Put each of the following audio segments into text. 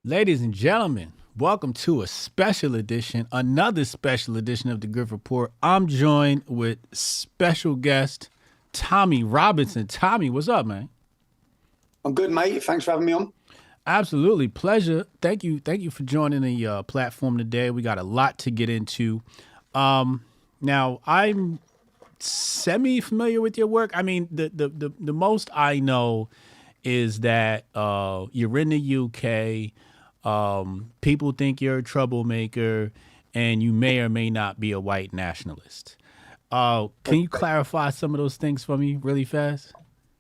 Ladies and gentlemen, welcome to another special edition of the Grift Report. I'm joined with special guest Tommy Robinson. Tommy, what's up, man? I'm good, mate. Thanks for having me on. Absolutely, pleasure. Thank you for joining the platform today. We got a lot to get into. Now, I'm semi-familiar with your work. I mean, the most I know is that you're in the UK. People think you're a troublemaker, and you may or may not be a white nationalist. Can you clarify some of those things for me really fast?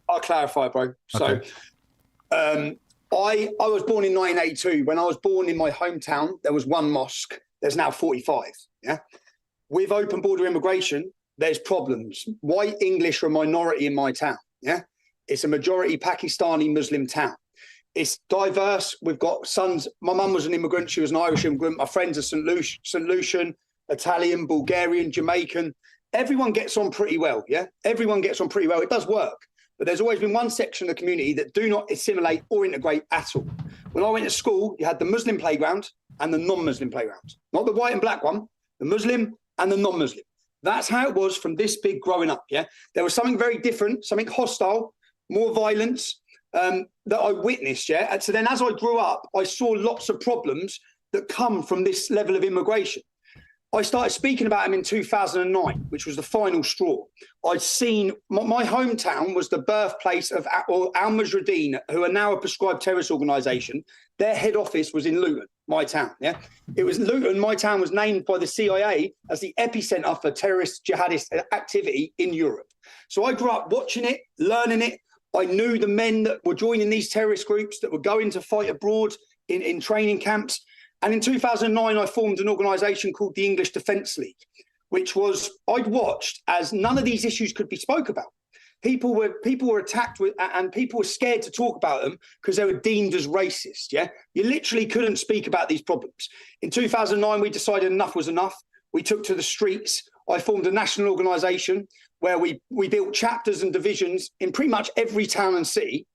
I'll clarify, bro. Okay. So I was born in 1982. When I was born in my hometown, there was one mosque. There's now 45. Yeah. With open border immigration, there's problems. White English are a minority in my town. Yeah. It's a majority Pakistani Muslim town. It's diverse. We've got sons. My mum was an immigrant. She was an Irish immigrant. My friends are St. Lucian, Italian, Bulgarian, Jamaican. Everyone gets on pretty well. Yeah. Everyone gets on pretty well. It does work. But there's always been one section of the community that do not assimilate or integrate at all. When I went to school, you had the Muslim playground and the non-Muslim playground. Not the white and black one, the Muslim and the non-Muslim. That's how it was from this big growing up, yeah? There was something very different, something hostile, more violence that I witnessed, yeah? And so then as I grew up, I saw lots of problems that come from this level of immigration. I started speaking about them in 2009, which was the final straw. I'd seen, my hometown was the birthplace of Al Mujahideen, who are now a prescribed terrorist organisation. Their head office was in Luton, my town, yeah? It was Luton, my town was named by the CIA as the epicenter for terrorist jihadist activity in Europe. So I grew up watching it, learning it. I knew the men that were joining these terrorist groups that were going to fight abroad in training camps. And in 2009, I formed an organisation called the English Defence League, which was I'd watched as none of these issues could be spoke about. People were attacked with, and people were scared to talk about them because they were deemed as racist. Yeah, you literally couldn't speak about these problems. In 2009, we decided enough was enough. We took to the streets. I formed a national organisation where we built chapters and divisions in pretty much every town and city,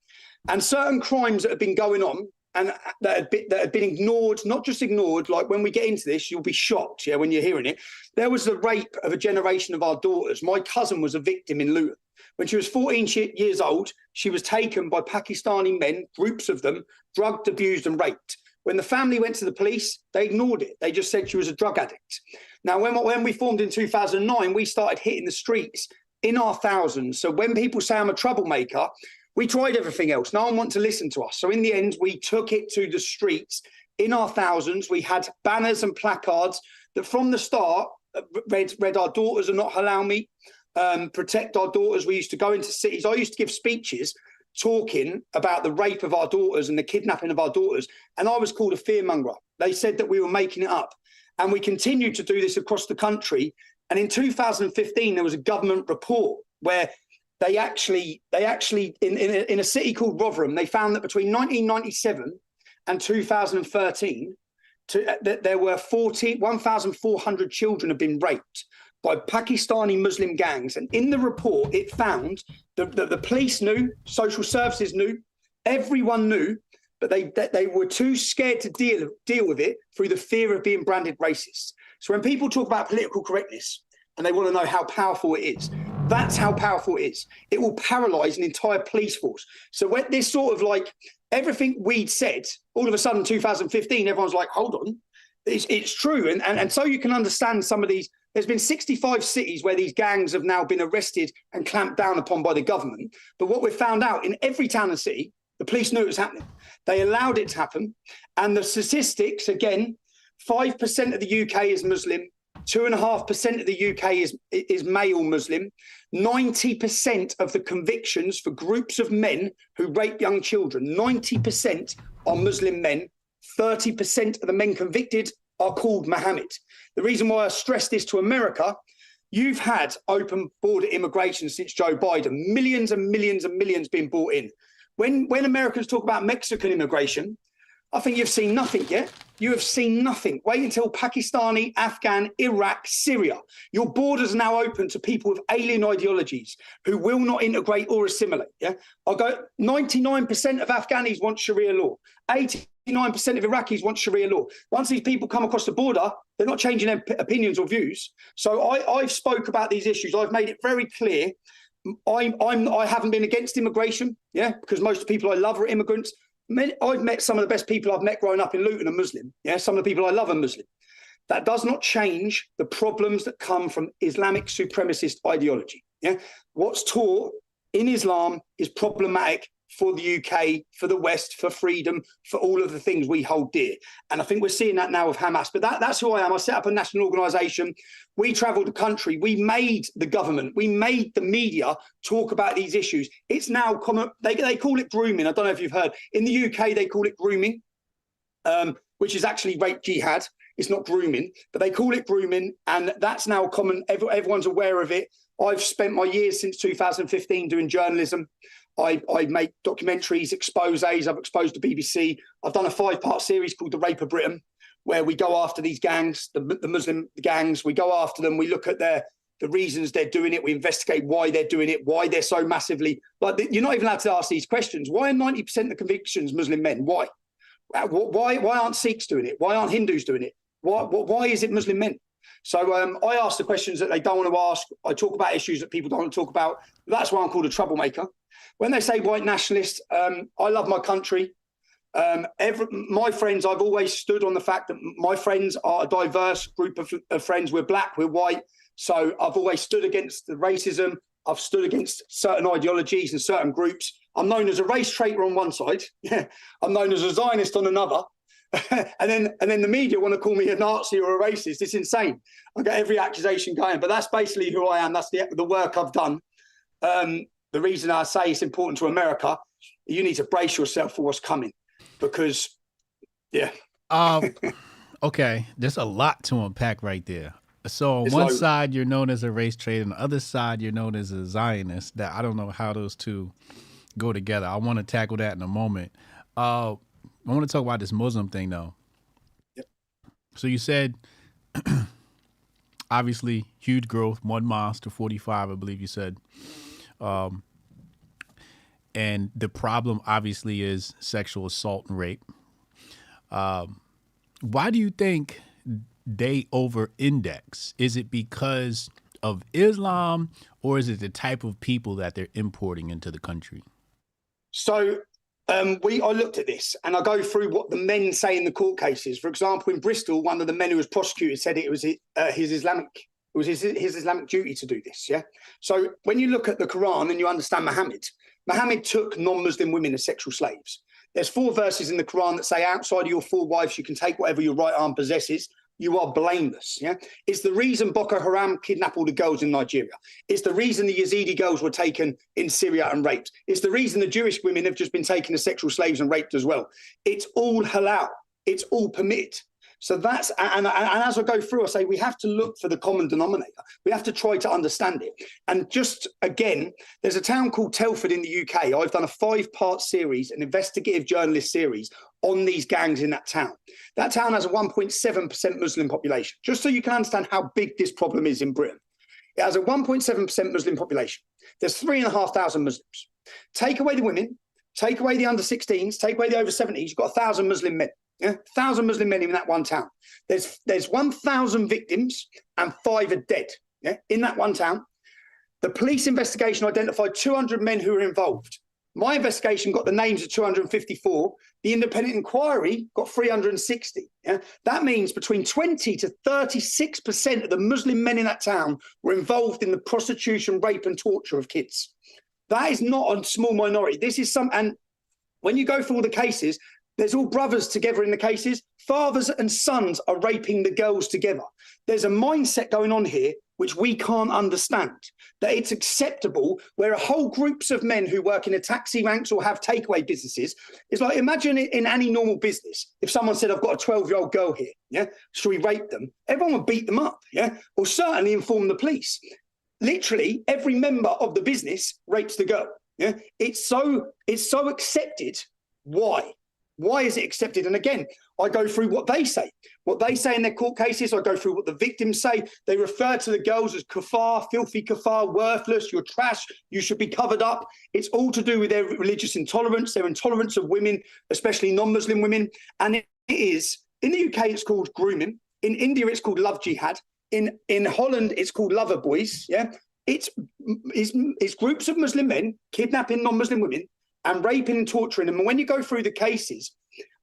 and certain crimes that had been going on. And that had been ignored, not just ignored, like when we get into this, you'll be shocked, yeah, when you're hearing it. There was the rape of a generation of our daughters. My cousin was a victim in Luton. When she was 14 years old, she was taken by Pakistani men, groups of them, drugged, abused and raped. When the family went to the police, they ignored it. They just said she was a drug addict. Now, when we formed in 2009, we started hitting the streets in our thousands. So when people say I'm a troublemaker, we tried everything else. No one wanted to listen to us. So in the end, we took it to the streets in our thousands. We had banners and placards that from the start read our daughters are not halal meat, protect our daughters. We used to go into cities. I used to give speeches talking about the rape of our daughters and the kidnapping of our daughters. And I was called a fearmonger. They said that we were making it up. And we continued to do this across the country. And in 2015, there was a government report where they actually in a city called Rotherham, they found that between 1997 and 2013, that there were 1,400 children have been raped by Pakistani Muslim gangs. And in the report, it found that the police knew, social services knew, everyone knew, but they were too scared to deal with it through the fear of being branded racist. So when people talk about political correctness and they want to know how powerful it is, that's how powerful it is. It will paralyze an entire police force. So when this sort of like everything we'd said, all of a sudden 2015, everyone's like, hold on, it's true. And so you can understand some of these. There's been 65 cities where these gangs have now been arrested and clamped down upon by the government. But what we've found out in every town and city, the police knew it was happening. They allowed it to happen. And the statistics, again, 5% of the UK is Muslim. 2.5% of the UK is male Muslim. 90% of the convictions for groups of men who rape young children, 90% are Muslim men. 30% of the men convicted are called Mohammed. The reason why I stress this to America, you've had open border immigration since Joe Biden, millions and millions and millions being brought in. When Americans talk about Mexican immigration, I think you've seen nothing yet. You have seen nothing. Wait until Pakistani, Afghan, Iraq, Syria. Your borders are now open to people with alien ideologies who will not integrate or assimilate. Yeah, I go. 99% of Afghanis want Sharia law. 89% of Iraqis want Sharia law. Once these people come across the border, they're not changing their opinions or views. So I've spoke about these issues. I've made it very clear. I haven't been against immigration. Yeah, because most of the people I love are immigrants. I've met some of the best people I've met growing up in Luton are Muslim. Yeah, some of the people I love are Muslim. That does not change the problems that come from Islamic supremacist ideology. Yeah, what's taught in Islam is problematic for the UK, for the West, for freedom, for all of the things we hold dear. And I think we're seeing that now with Hamas. But that's who I am. I set up a national organisation. We travelled the country. We made the government. We made the media talk about these issues. It's now common. They call it grooming. I don't know if you've heard. In the UK, they call it grooming, which is actually rape jihad. It's not grooming, but they call it grooming. And that's now common. Everyone's aware of it. I've spent my years since 2015 doing journalism. I make documentaries, exposés. I've exposed the BBC. I've done a 5-part series called The Rape of Britain, where we go after these gangs, the Muslim gangs. We go after them. We look at the reasons they're doing it. We investigate why they're doing it, why they're so massively... Like, you're not even allowed to ask these questions. Why are 90% of the convictions Muslim men? Why? Why aren't Sikhs doing it? Why aren't Hindus doing it? Why is it Muslim men? So I ask the questions that they don't want to ask. I talk about issues that people don't want to talk about. That's why I'm called a troublemaker. When they say white nationalist, I love my country. My friends, I've always stood on the fact that my friends are a diverse group of friends. We're black, we're white. So I've always stood against the racism. I've stood against certain ideologies and certain groups. I'm known as a race traitor on one side. Yeah, I'm known as a Zionist on another. and then the media want to call me a Nazi or a racist. It's insane. I get every accusation going, but that's basically who I am. That's the work I've done. The reason I say it's important to America, you need to brace yourself for what's coming, because, yeah. Okay, there's a lot to unpack right there. So on one side, you're known as a race traitor, and the other side, you're known as a Zionist. That I don't know how those two go together. I want to tackle that in a moment. I want to talk about this Muslim thing, though. Yep. So you said, obviously, huge growth, 1 mosque to 45, I believe you said. And the problem, obviously, is sexual assault and rape. Why do you think they over-index? Is it because of Islam, or is it the type of people that they're importing into the country? So I looked at this, and I go through what the men say in the court cases. For example, in Bristol, one of the men who was prosecuted said it was his Islamic duty to do this. Yeah. So when you look at the Quran and you understand Muhammad took non-Muslim women as sexual slaves. There's 4 verses in the Quran that say outside of your 4 wives, you can take whatever your right arm possesses. You are blameless. Yeah, it's the reason Boko Haram kidnapped all the girls in Nigeria. It's the reason the Yazidi girls were taken in Syria and raped. It's the reason the Jewish women have just been taken as sexual slaves and raped as well. It's all halal. It's all permitted. So that's, and as I go through, I say we have to look for the common denominator. We have to try to understand it. And just again, there's a town called Telford in the UK. I've done a 5-part series, an investigative journalist series on these gangs in that town. That town has a 1.7% Muslim population, just so you can understand how big this problem is in Britain. It has a 1.7% Muslim population. There's 3,500 Muslims. Take away the women, take away the under 16s, take away the over 70s, you've got 1,000 Muslim men. Yeah, 1,000 Muslim men in that one town. There's 1,000 victims and 5 are dead. Yeah, in that one town. The police investigation identified 200 men who were involved. My investigation got the names of 254. The independent inquiry got 360. Yeah, that means between 20 to 36% of the Muslim men in that town were involved in the prostitution, rape, and torture of kids. That is not a small minority. This is and when you go through all the cases, there's all brothers together in the cases. Fathers and sons are raping the girls together. There's a mindset going on here which we can't understand, that it's acceptable where whole groups of men who work in a taxi ranks or have takeaway businesses. It's like, imagine it in any normal business. If someone said, I've got a 12-year-old girl here, yeah, should we rape them? Everyone would beat them up, yeah, or certainly inform the police. Literally, every member of the business rapes the girl. Yeah, it's so accepted. Why? Why is it accepted? And again, I go through what they say in their court cases. I go through what the victims say. They refer to the girls as kafar, filthy kafar, worthless, you're trash, you should be covered up. It's all to do with their religious intolerance, their intolerance of women, especially non-Muslim women. And it is, in the UK, it's called grooming. In India, it's called love jihad. In Holland, it's called lover boys. Yeah, it's groups of Muslim men kidnapping non-Muslim women and raping and torturing them. And when you go through the cases,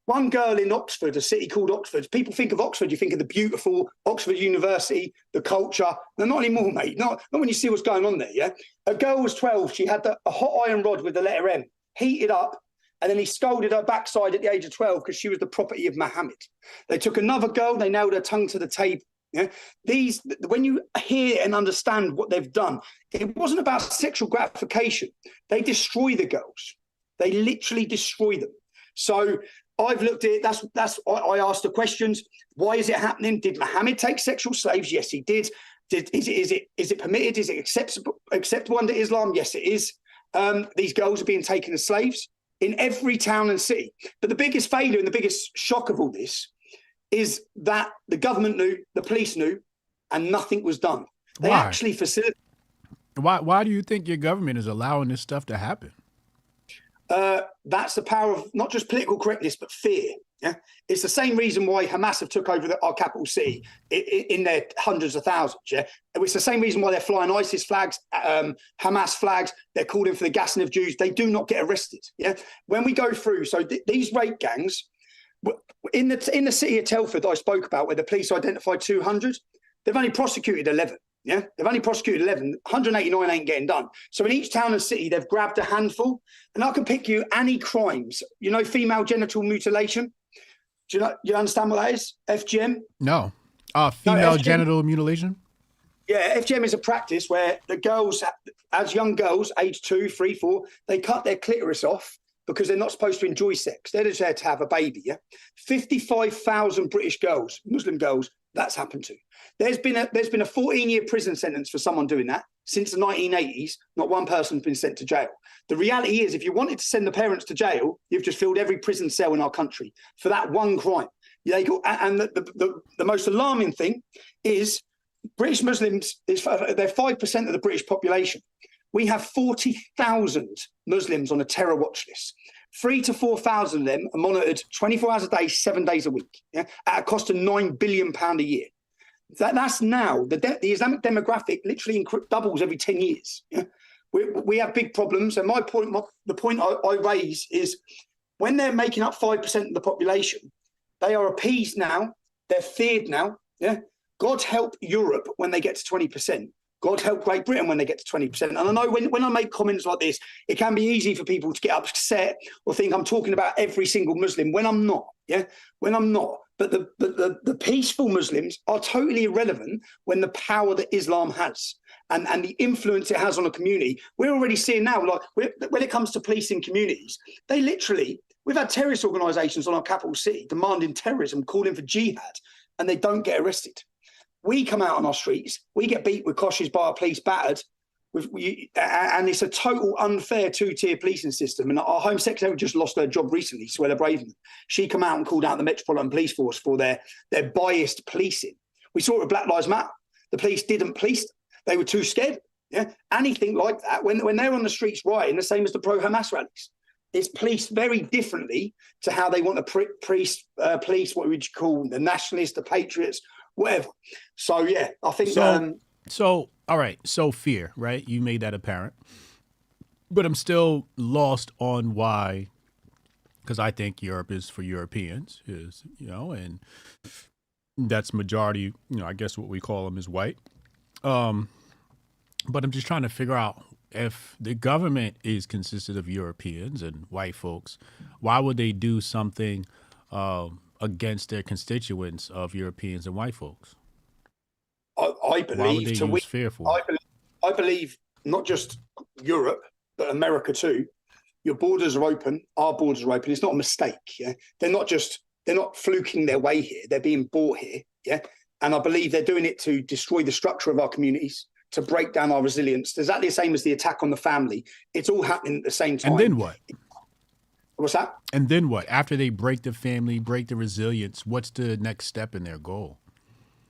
one girl in Oxford, a city called Oxford, people think of Oxford, you think of the beautiful Oxford University, the culture. No, not anymore, mate. Not when you see what's going on there, yeah? A girl was 12. She had a hot iron rod with the letter M, heated up, and then he scolded her backside at the age of 12 because she was the property of Muhammad. They took another girl, they nailed her tongue to the table. Yeah? When you hear and understand what they've done, it wasn't about sexual gratification. They destroy the girls. They literally destroy them. So I've looked at it. I asked the questions. Why is it happening? Did Muhammad take sexual slaves? Yes, he did. Is it permitted? Is it acceptable under Islam? Yes, it is. These girls are being taken as slaves in every town and city. But the biggest failure and the biggest shock of all this is that the government knew, the police knew, and nothing was done. They actually facilitated. Why do you think your government is allowing this stuff to happen? That's the power of not just political correctness, but fear. Yeah, it's the same reason why Hamas have took over our capital city in their hundreds of thousands. Yeah, it's the same reason why they're flying ISIS flags, Hamas flags. They're calling for the gassing of Jews. They do not get arrested. Yeah, when we go through, so these rape gangs in the city of Telford I spoke about, where the police identified 200, they've only prosecuted 11. Yeah, they've only prosecuted 11. 189 ain't getting done. So in each town and city, they've grabbed a handful. And I can pick you any crimes. You know, female genital mutilation. Do you understand what that is? FGM? No. Female genital mutilation? Yeah, FGM is a practice where the girls, as young girls, age 2, 3, 4, they cut their clitoris off because they're not supposed to enjoy sex. They're just there to have a baby. Yeah, 55,000 British girls, Muslim girls, that's happened to. There's been a 14-year prison sentence for someone doing that since the 1980s. Not one person's been sent to jail. The reality is, if you wanted to send the parents to jail, you've just filled every prison cell in our country for that one crime. And the most alarming thing is British Muslims, they're 5% of the British population. We have 40,000 Muslims on a terror watch list. 3,000 to 4,000 of them are monitored 24 hours a day, 7 days a week, yeah, at a cost of £9 billion a year. That's now, the Islamic demographic literally doubles every 10 years. Yeah? We have big problems. And the point I raise is when they're making up 5% of the population, they are appeased now, they're feared now. Yeah? God help Europe when they get to 20%. God help Great Britain when they get to 20%. And I know when I make comments like this, it can be easy for people to get upset or think I'm talking about every single Muslim when I'm not. Yeah, when I'm not. But the peaceful Muslims are totally irrelevant when the power that Islam has and the influence it has on a community. We're already seeing now, like when it comes to policing communities, we've had terrorist organisations on our capital city demanding terrorism, calling for jihad, and they don't get arrested. We come out on our streets, we get beat with koshes by our police, battered, and it's a total unfair two-tier policing system. And our Home Secretary just lost her job recently, Suella Braverman. She came out and called out the Metropolitan Police Force for their biased policing. We saw it with Black Lives Matter. The police didn't police them. They were too scared. Yeah, anything like that. When they're on the streets rioting, the same as the pro-Hamas rallies, it's policed very differently to how they want to police what would you call the nationalists, the patriots, whatever. So yeah, I think so all right, so fear, right? You made that apparent. But I'm still lost on why, because I think Europe is for Europeans, and that's majority, I guess what we call them is white. But I'm just trying to figure out if the government is consisted of Europeans and white folks, why would they do something against their constituents of Europeans and white folks? I believe why would they use fear for? I believe not just Europe, but America too. Your borders are open. Our borders are open. It's not a mistake. Yeah, they're not fluking their way here. They're being brought here. Yeah, and I believe they're doing it to destroy the structure of our communities, to break down our resilience. Exactly the same as the attack on the family. It's all happening at the same time. And then what? What's that? And then what? After they break the family, break the resilience, what's the next step in their goal?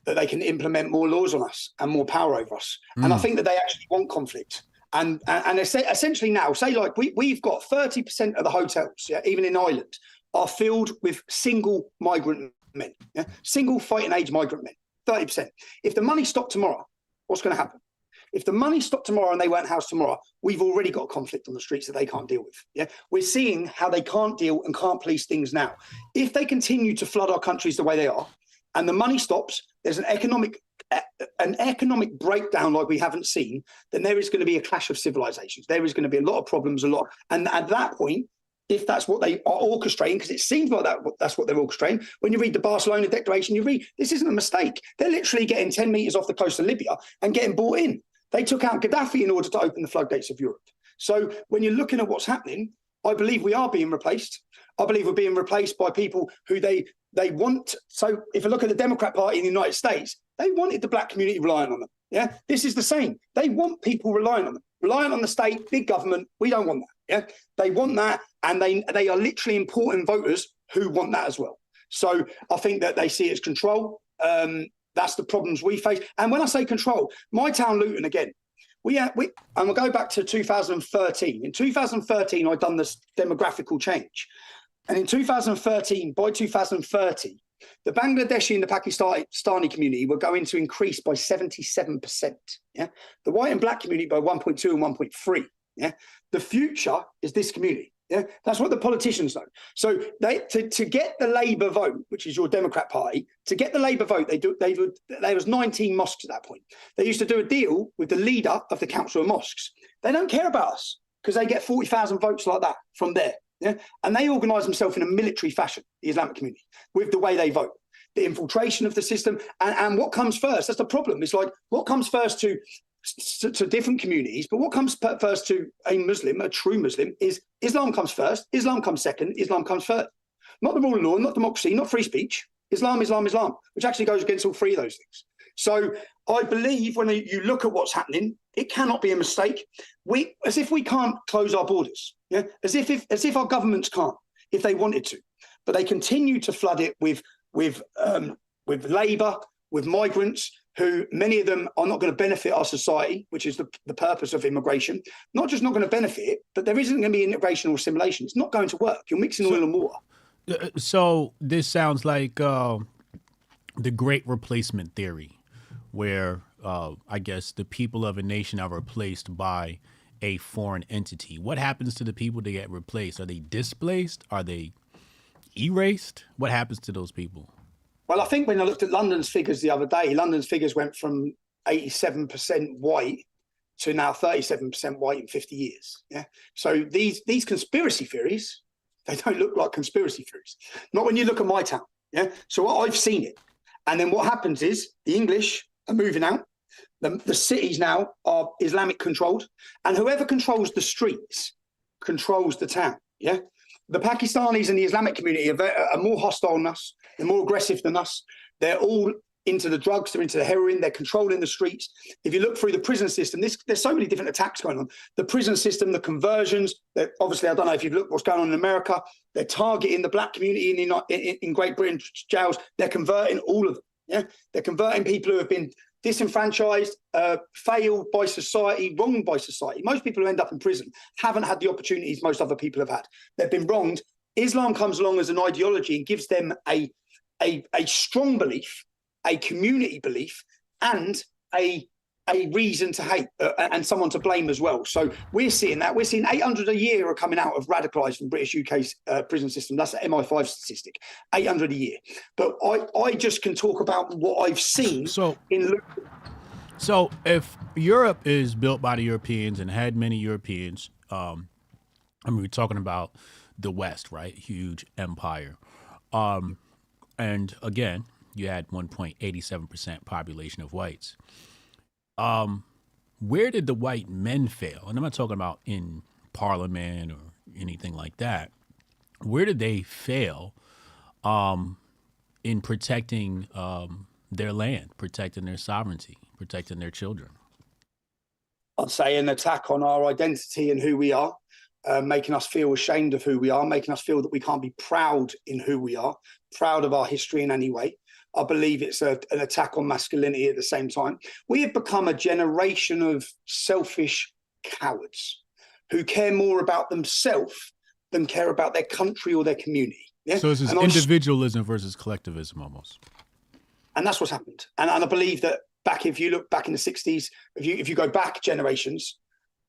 That they can implement more laws on us and more power over us. And I think that they actually want conflict. And essentially now, say like we've got 30% of the hotels, yeah, even in Ireland, are filled with single migrant men, yeah? Single fighting age migrant men, 30%. If the money stopped tomorrow, what's going to happen? If the money stopped tomorrow and they weren't housed tomorrow, we've already got conflict on the streets that they can't deal with. Yeah, we're seeing how they can't deal and can't police things now. If they continue to flood our countries the way they are, and the money stops, there's an economic breakdown like we haven't seen, then there is going to be a clash of civilizations. There is going to be a lot of problems, and at that point, if that's what they are orchestrating, because it seems like that's what they're orchestrating. When you read the Barcelona Declaration, you read this isn't a mistake. They're literally getting 10 meters off the coast of Libya and getting brought in. They took out Gaddafi in order to open the floodgates of Europe. So when you're looking at what's happening, I believe we are being replaced. I believe we're being replaced by people who they want. So if you look at the Democrat Party in the United States, they wanted the black community relying on them. Yeah, this is the same. They want people relying on them, relying on the state, big government. We don't want that. Yeah, they want that, and they are literally important voters who want that as well. So I think that they see it as control. That's the problems we face. And when I say control, my town, Luton, again, and we'll go back to 2013. In 2013, I'd done this demographical change. And in 2013, by 2030, the Bangladeshi and the Pakistani community were going to increase by 77%. Yeah, the white and black community by 1.2 and 1.3. Yeah, the future is this community. Yeah, that's what the politicians know. So to get the Labour vote, which is your Democrat Party, to get the Labour vote, there was 19 mosques at that point. They used to do a deal with the leader of the Council of Mosques. They don't care about us because they get 40,000 votes like that from there. Yeah, and they organise themselves in a military fashion, the Islamic community, with the way they vote, the infiltration of the system, and what comes first. That's the problem. It's like what comes first to different communities, but what comes first to a Muslim, a true Muslim, is Islam comes first, Islam comes second, Islam comes third. Not the rule of law, not democracy, not free speech. Islam, Islam, Islam, which actually goes against all three of those things. So I believe when you look at what's happening, it cannot be a mistake. As if we can't close our borders, yeah, as if our governments can't, if they wanted to, but they continue to flood it with labour, with migrants, who many of them are not going to benefit our society, which is the purpose of immigration. Not just not going to benefit it, but there isn't going to be integration or assimilation. It's not going to work. You're mixing oil and water. So this sounds like the great replacement theory, where I guess the people of a nation are replaced by a foreign entity. What happens to the people that get replaced? Are they displaced? Are they erased? What happens to those people? Well, I think when I looked at London's figures the other day, London's figures went from 87% white to now 37% white in 50 years. Yeah. So these conspiracy theories, they don't look like conspiracy theories. Not when you look at my town. Yeah. So I've seen it. And then what happens is the English are moving out. The cities now are Islamic controlled, and whoever controls the streets controls the town. Yeah. The Pakistanis and the Islamic community are more hostile than us. They're more aggressive than us. They're all into the drugs. They're into the heroin. They're controlling the streets. If you look through the prison system, there's so many different attacks going on. The prison system, the conversions. Obviously, I don't know if you've looked what's going on in America. They're targeting the black community in Great Britain jails. They're converting all of them. Yeah, they're converting people who have been disenfranchised, failed by society, wronged by society. Most people who end up in prison haven't had the opportunities most other people have had. They've been wronged. Islam comes along as an ideology and gives them a strong belief, a community belief, and a reason to hate and someone to blame as well. So we're seeing that. We're seeing 800 a year are coming out of radicalised from British UK's prison system. That's an MI5 statistic, 800 a year. But I just can talk about what I've seen. So if Europe is built by the Europeans and had many Europeans, I mean, we're talking about the West, right? Huge empire. And again, you had 1.87% population of whites. Where did the white men fail? And I'm not talking about in parliament or anything like that. Where did they fail in protecting their land, protecting their sovereignty, protecting their children? I'd say an attack on our identity and who we are. making us feel ashamed of who we are, making us feel that we can't be proud in who we are, proud of our history in any way. I believe it's an attack on masculinity at the same time. We have become a generation of selfish cowards who care more about themselves than care about their country or their community. Yeah? So this is individualism versus collectivism almost. And that's what's happened. And I believe that if you look back in the 60s, if you go back generations,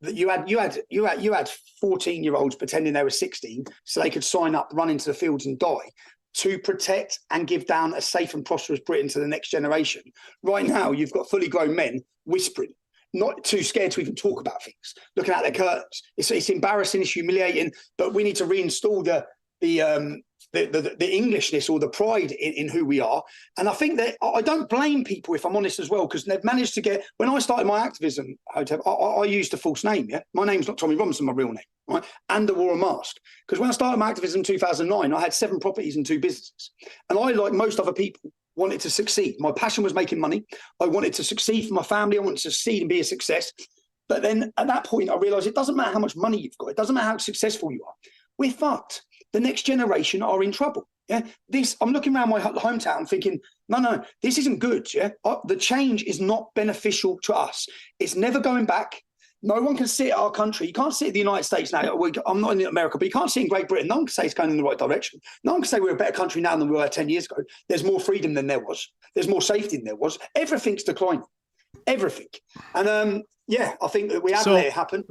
that you had 14-year-olds pretending they were 16 so they could sign up, run into the fields and die to protect and give down a safe and prosperous Britain to the next generation. Right now, you've got fully grown men whispering, not too scared to even talk about things, looking at their curtains. It's embarrassing, it's humiliating, but we need to reinstall the Englishness or the pride in who we are. And I think that I don't blame people, if I'm honest as well, because they've managed to get, when I started my activism, Hotep, I used a false name. Yeah, my name's not Tommy Robinson, my real name, right? And I wore a mask, because when I started my activism in 2009, I had 7 properties and 2 businesses, and I, like most other people, wanted to succeed. My passion was making money. I wanted to succeed for my family. I wanted to succeed and be a success. But then at that point, I realized it doesn't matter how much money you've got. It doesn't matter how successful you are. We're fucked. The next generation are in trouble. Yeah, I'm looking around my hometown thinking, no, this isn't good. Yeah, the change is not beneficial to us. It's never going back. No one can sit at our country. You can't sit at the United States now. I'm not in America, but you can't sit in Great Britain. No one can say it's going in the right direction. No one can say we're a better country now than we were 10 years ago. There's more freedom than there was. There's more safety than there was. Everything's declining. Everything. And I think that we have let it happen.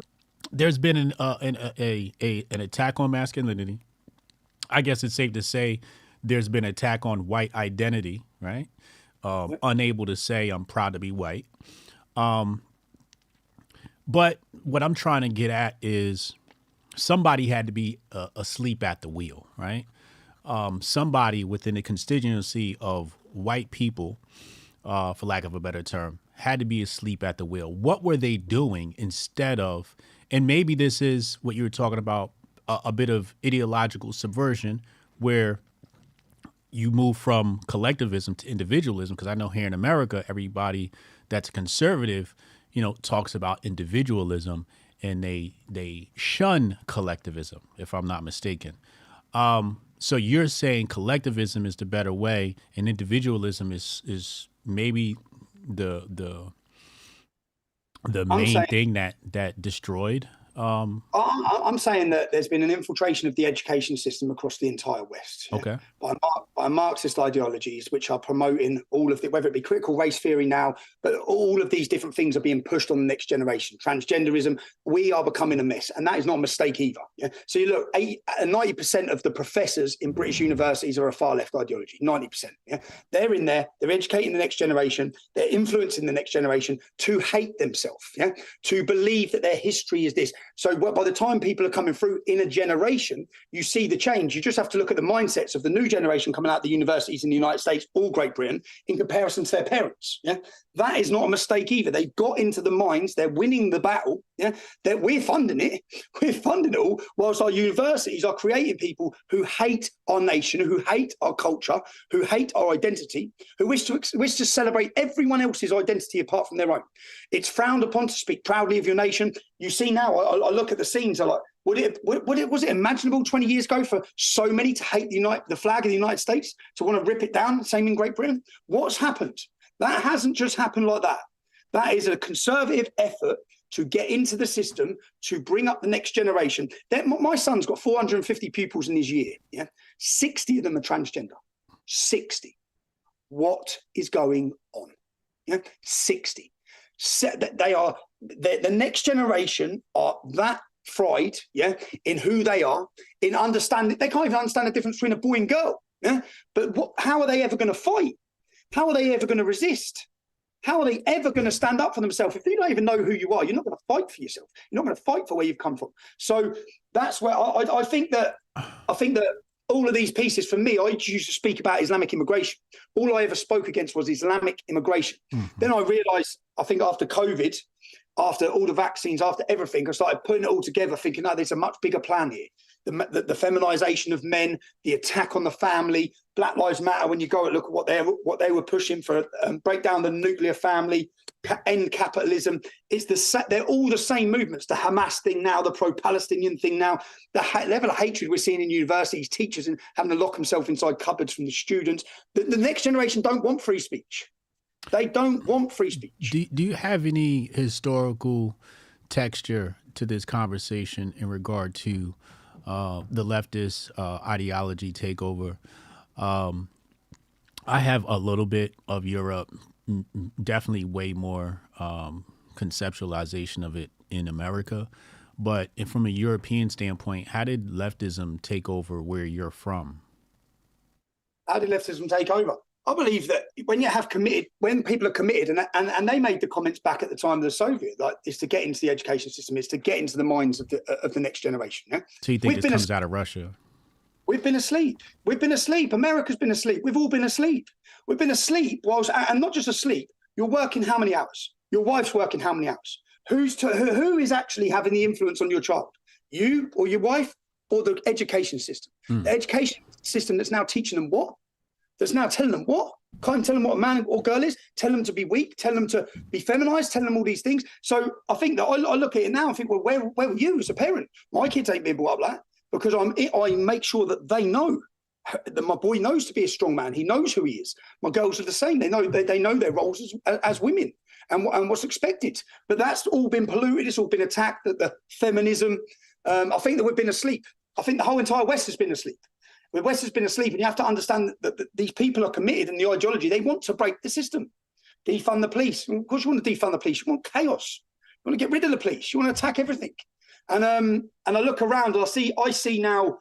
There's been an attack on masculinity. I guess it's safe to say there's been an attack on white identity, right? Unable to say I'm proud to be white. But what I'm trying to get at is somebody had to be asleep at the wheel, right? Somebody within the constituency of white people, for lack of a better term, had to be asleep at the wheel. What were they doing instead of, and maybe this is what you were talking about, a bit of ideological subversion where you move from collectivism to individualism, because I know here in America, everybody that's conservative, talks about individualism and they shun collectivism, if I'm not mistaken. So you're saying collectivism is the better way and individualism is maybe the main thing that destroyed. I'm saying that there's been an infiltration of the education system across the entire West. Okay. By Marxist ideologies, which are promoting all of whether it be critical race theory now, but all of these different things are being pushed on the next generation. Transgenderism, we are becoming a mess, and that is not a mistake either. Yeah? So you look, 90% of the professors in British universities are a far left ideology. 90%. Yeah, they're in there. They're educating the next generation. They're influencing the next generation to hate themselves. Yeah, to believe that their history is this. So by the time people are coming through in a generation, you see the change. You just have to look at the mindsets of the new generation coming out of the universities in the United States or Great Britain in comparison to their parents. Yeah, that is not a mistake either. They got into the minds. They're winning the battle. Yeah, that we're funding it. We're funding it all, whilst our universities are creating people who hate our nation, who hate our culture, who hate our identity, who wish to celebrate everyone else's identity apart from their own. It's frowned upon to speak proudly of your nation. You see now, I look at the scenes. I like, was it imaginable 20 years ago for so many to hate the flag of the United States, to want to rip it down? Same in Great Britain. What's happened? That hasn't just happened like that. That is a conservative effort to get into the system, to bring up the next generation. My son's got 450 pupils in his year. Yeah, 60 of them are transgender. 60. What is going on? Yeah, 60. The next generation are that fried, yeah, in who they are, in understanding. They can't even understand the difference between a boy and girl. Yeah, but how are they ever going to fight? How are they ever going to resist? How are they ever going to stand up for themselves? If you don't even know who you are, you're not going to fight for yourself. You're not going to fight for where you've come from. So that's where I think that all of these pieces, for me, I used to speak about Islamic immigration. All I ever spoke against was Islamic immigration. Mm-hmm. Then I realized, I think after COVID, after all the vaccines, after everything, I started putting it all together, thinking, no, there's a much bigger plan here. The feminization of men, the attack on the family, Black Lives Matter, when you go and look at what they were pushing for, break down the nuclear family, end capitalism, they're all the same movements. The Hamas thing now, the pro-Palestinian thing now, the level of hatred we're seeing in universities, teachers and having to lock themselves inside cupboards from the students. The next generation don't want free speech. They don't want free speech. Do you have any historical texture to this conversation in regard to the leftist ideology takeover? I have a little bit of Europe, definitely way more conceptualization of it in America. But from a European standpoint, how did leftism take over where you're from? How did leftism take over? I believe that when people are committed, and they made the comments back at the time of the Soviet, like, is to get into the education system, is to get into the minds of the next generation. Yeah? So you think this comes out of Russia? We've been asleep. We've been asleep. America's been asleep. We've all been asleep. We've been asleep and not just asleep. You're working how many hours? Your wife's working how many hours? Who is actually having the influence on your child? You or your wife or the education system? The education system that's now teaching them what? That's now telling them what? Can't tell them what a man or girl is, tell them to be weak, tell them to be feminized, tell them all these things. So I think that I look at it now and think, well, where were you as a parent? My kids ain't being brought up like that, because I make sure that they know that my boy knows to be a strong man. He knows who he is. My girls are the same. They know their roles as women and what's expected. But that's all been polluted. It's all been attacked. The feminism. I think that we've been asleep. I think the whole entire West has been asleep. The West has been asleep, and you have to understand that these people are committed in the ideology. They want to break the system, defund the police. Of course, you want to defund the police. You want chaos. You want to get rid of the police. You want to attack everything. And I look around and I see now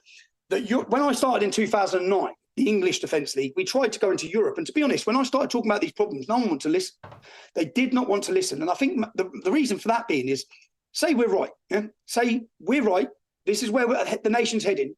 that when I started in 2009, the English Defence League, we tried to go into Europe. And to be honest, when I started talking about these problems, no one wanted to listen. They did not want to listen. And I think the reason for that being is, say we're right. Yeah? Say we're right. This is where the nation's heading.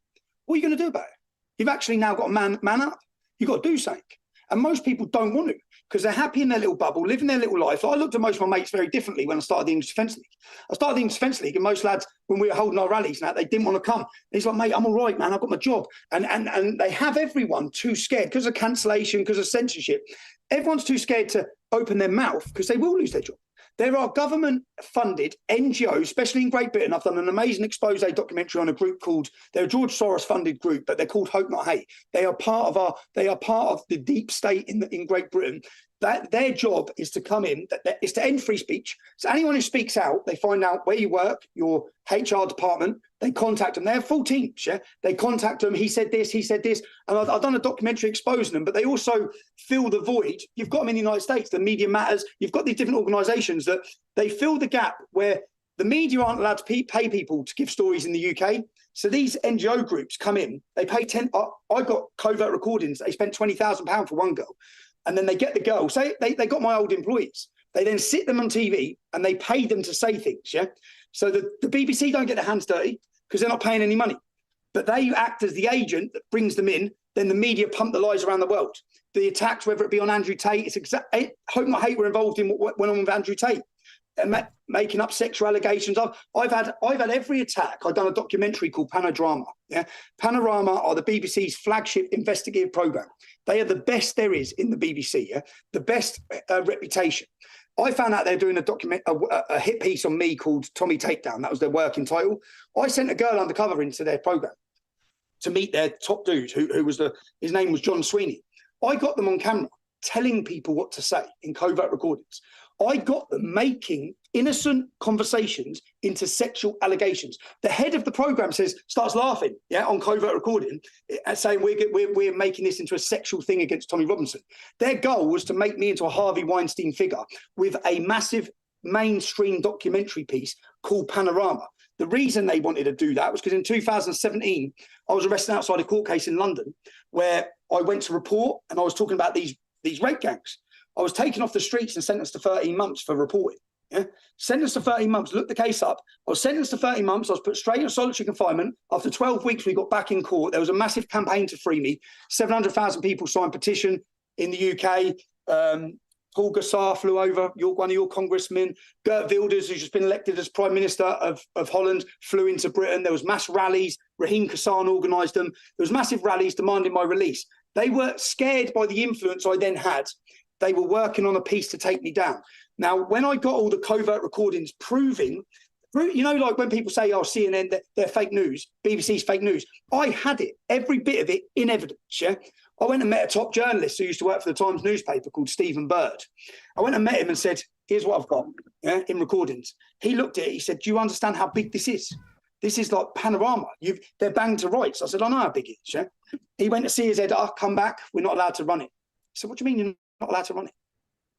What are you going to do about it? You've actually now got to man up. You've got to do something. And most people don't want to, because they're happy in their little bubble, living their little life. I looked at most of my mates very differently when I started the English Defence League. I started the English Defence League, and most lads, when we were holding our rallies, now they didn't want to come. And he's like, mate, I'm all right, man. I've got my job. And they have everyone too scared because of cancellation, because of censorship. Everyone's too scared to open their mouth because they will lose their job. There are government-funded NGOs, especially in Great Britain. I've done an amazing expose documentary on a group they're a George Soros-funded group, but they're called Hope Not Hate. They are part of the deep state in Great Britain. That their job is to come in, is to end free speech. So anyone who speaks out, they find out where you work, your HR department, they contact them. They have full teams, yeah? They contact them, he said this. And I've done a documentary exposing them, but they also fill the void. You've got them in the United States, the Media Matters. You've got these different organisations that they fill the gap where the media aren't allowed to pay people to give stories in the UK. So these NGO groups come in, they pay I got covert recordings. They spent £20,000 for one girl. And then they get the girl, say they got my old employees. They then sit them on TV and they pay them to say things, yeah? So the BBC don't get their hands dirty because they're not paying any money. But they act as the agent that brings them in. Then the media pump the lies around the world. The attacks, whether it be on Andrew Tate, Hope Not Hate were involved in what went on with Andrew Tate. Making up sexual allegations. I've had every attack. I've done a documentary called Panorama. Yeah, Panorama are the BBC's flagship investigative program. They are the best there is in the BBC. Yeah, the best reputation. I found out they're doing a hit piece on me called Tommy Takedown. That was their working title. I sent a girl undercover into their program to meet their top dude, his name was John Sweeney. I got them on camera telling people what to say in covert recordings. I got them making innocent conversations into sexual allegations. The head of the program starts laughing, yeah, on covert recording, saying we're making this into a sexual thing against Tommy Robinson. Their goal was to make me into a Harvey Weinstein figure with a massive mainstream documentary piece called Panorama. The reason they wanted to do that was because in 2017, I was arrested outside a court case in London where I went to report, and I was talking about these rape gangs. I was taken off the streets and sentenced to 13 months for reporting. Yeah? Sentenced to 13 months, looked the case up. I was sentenced to 13 months. I was put straight in solitary confinement. After 12 weeks, we got back in court. There was a massive campaign to free me. 700,000 people signed petition in the UK. Paul Gassar flew over, one of your congressmen. Geert Wilders, who's just been elected as Prime Minister of Holland, flew into Britain. There was mass rallies. Raheem Kassan organised them. There was massive rallies demanding my release. They were scared by the influence I then had. They were working on a piece to take me down. Now, when I got all the covert recordings proving, you know, like when people say, oh, CNN, they're fake news, BBC's fake news. I had it, every bit of it in evidence, yeah? I went and met a top journalist who used to work for the Times newspaper called Stephen Bird. I went and met him and said, here's what I've got, yeah, in recordings. He looked at it, he said, do you understand how big this is? This is like panorama. They're banged to rights. I said, I know how big it is, yeah? He went to see his editor, come back, we're not allowed to run it. I said, what do you mean you're not allowed to run it?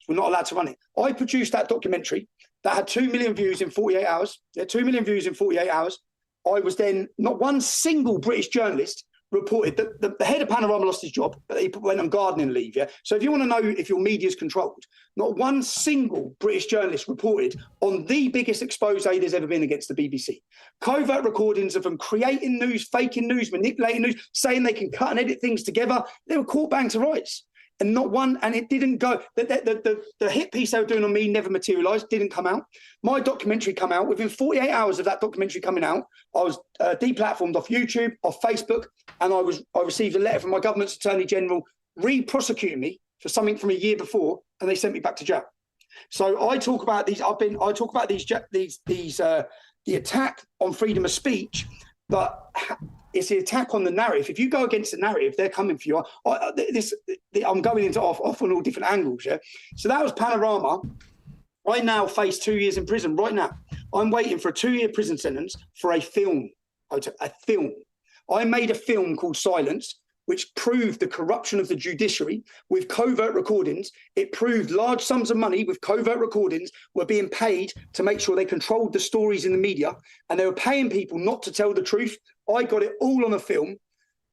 We're not allowed to run it. I produced that documentary that had 2 million views in 48 hours. Yeah, 2 million views in 48 hours. I was then, not one single British journalist reported that the head of Panorama lost his job, but he went on gardening leave. Yeah. So if you want to know if your media is controlled, not one single British journalist reported on the biggest expose there's ever been against the BBC. Covert recordings of them creating news, faking news, manipulating news, saying they can cut and edit things together. They were caught bang to rights. And not one, and it didn't go, the hit piece they were doing on me never materialised, didn't come out. My documentary come out, within 48 hours of that documentary coming out, I was deplatformed off YouTube, off Facebook, and I received a letter from my government's Attorney General re-prosecuting me for something from a year before, and they sent me back to jail. So I talk about these, the attack on freedom of speech, but it's the attack on the narrative. If you go against the narrative, they're coming for you. I'm going into off on all different angles, yeah? So that was Panorama. I now face 2 years in prison right now. I'm waiting for a 2-year prison sentence for a film. A film. I made a film called Silence, which proved the corruption of the judiciary with covert recordings. It proved large sums of money with covert recordings were being paid to make sure they controlled the stories in the media, and they were paying people not to tell the truth. I got it all on a film.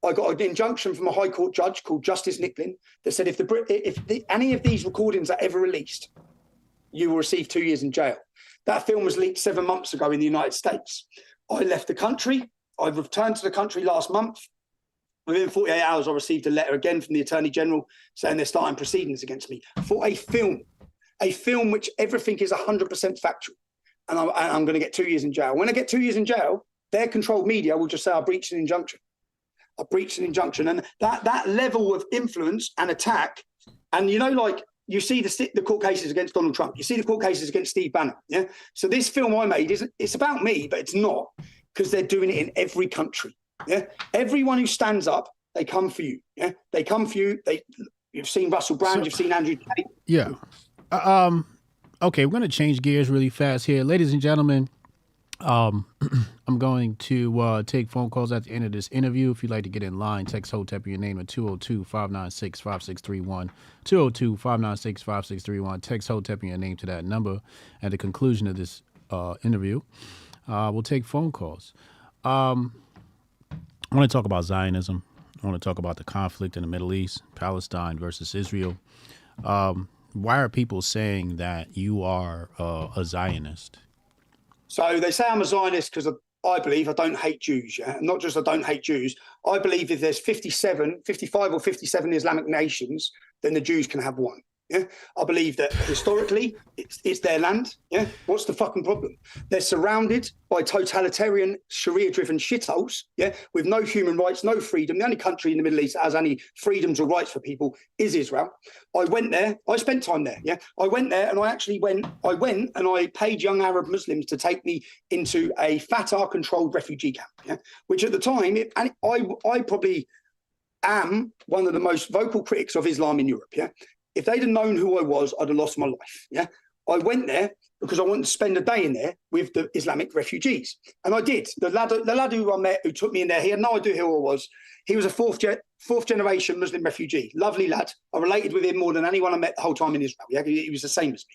I got an injunction from a High Court judge called Justice Nicklin that said if any of these recordings are ever released, you will receive 2 years in jail. That film was leaked 7 months ago in the United States. I left the country. I returned to the country last month. Within 48 hours, I received a letter again from the Attorney General saying they're starting proceedings against me for a film which everything is 100% factual. And I'm going to get 2 years in jail. When I get 2 years in jail, their controlled media will just say I breached an injunction. I breached an injunction. And that level of influence and attack, and you know, like you see the court cases against Donald Trump, you see the court cases against Steve Bannon. Yeah. So this film I made it's about me, but it's not, because they're doing it in every country. Yeah, everyone who stands up, they come for you. Yeah, they come for you. You've seen Russell Brand, you've seen Andrew Tate. Yeah. Okay, we're going to change gears really fast here, ladies and gentlemen. I'm going to take phone calls at the end of this interview. If you'd like to get in line, text Hotep your name at 202-596-5631. 202-596-5631. Text Hotep your name to that number. At the conclusion of this interview, we'll take phone calls. I want to talk about Zionism. I want to talk about the conflict in the Middle East, Palestine versus Israel. Why are people saying that you are a Zionist? So they say I'm a Zionist because I believe I don't hate Jews. Yeah? And not just I don't hate Jews. I believe if there's 55 or 57 Islamic nations, then the Jews can have one. Yeah, I believe that historically it's their land. Yeah, what's the fucking problem? They're surrounded by totalitarian Sharia-driven shitholes. Yeah, with no human rights, no freedom. The only country in the Middle East that has any freedoms or rights for people is Israel. I went there. I spent time there. Yeah, I went there, and I went and I paid young Arab Muslims to take me into a Fatah-controlled refugee camp. Yeah, which at the time, I probably am one of the most vocal critics of Islam in Europe. Yeah. If they'd have known who I was, I'd have lost my life. Yeah, I went there because I wanted to spend a day in there with the Islamic refugees, and I did. The lad who I met, who took me in there, he had no idea who I was. He was a fourth generation Muslim refugee, lovely lad. I related with him more than anyone I met the whole time in Israel. Yeah, he was the same as me.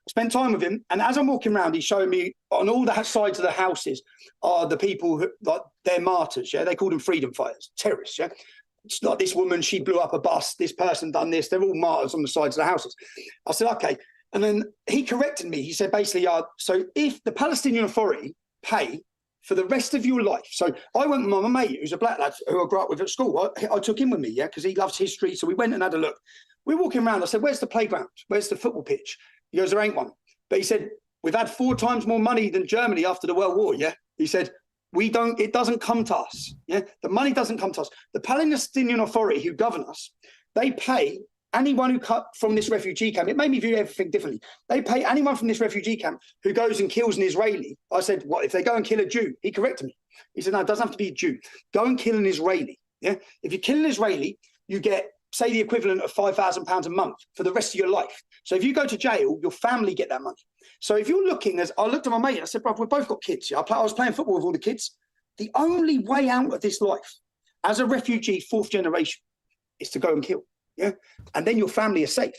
I spent time with him, and as I'm walking around, he's showing me on all the sides of the houses are the people who, like, they're martyrs. Yeah, they call them freedom fighters, terrorists. Yeah. It's like this woman, she blew up a bus, this person done this, they're all martyrs on the sides of the houses. I said, okay. And then he corrected me. He said, basically, so if the Palestinian Authority pay for the rest of your life. So I went with my mate, who's a black lad who I grew up with at school. I took him with me, yeah, because he loves history. So we went and had a look. We're walking around. I said, where's the playground? Where's the football pitch? He goes, there ain't one. But he said, we've had 4 times more money than Germany after the World War, yeah? He said, it doesn't come to us. Yeah, the money doesn't come to us. The Palestinian Authority who govern us, they pay anyone who cut from this refugee camp. It made me view everything differently. They pay anyone from this refugee camp who goes and kills an Israeli. I said, what if they go and kill a Jew? He corrected me. He said, no, it doesn't have to be a Jew. Go and kill an Israeli. Yeah, if you kill an Israeli, you get, say, the equivalent of £5,000 a month for the rest of your life. So if you go to jail, your family get that money. So if you're looking, as I looked at my mate, I said, bro, we've both got kids. Yeah? I was playing football with all the kids. The only way out of this life as a refugee, fourth generation, is to go and kill. Yeah. And then your family is safe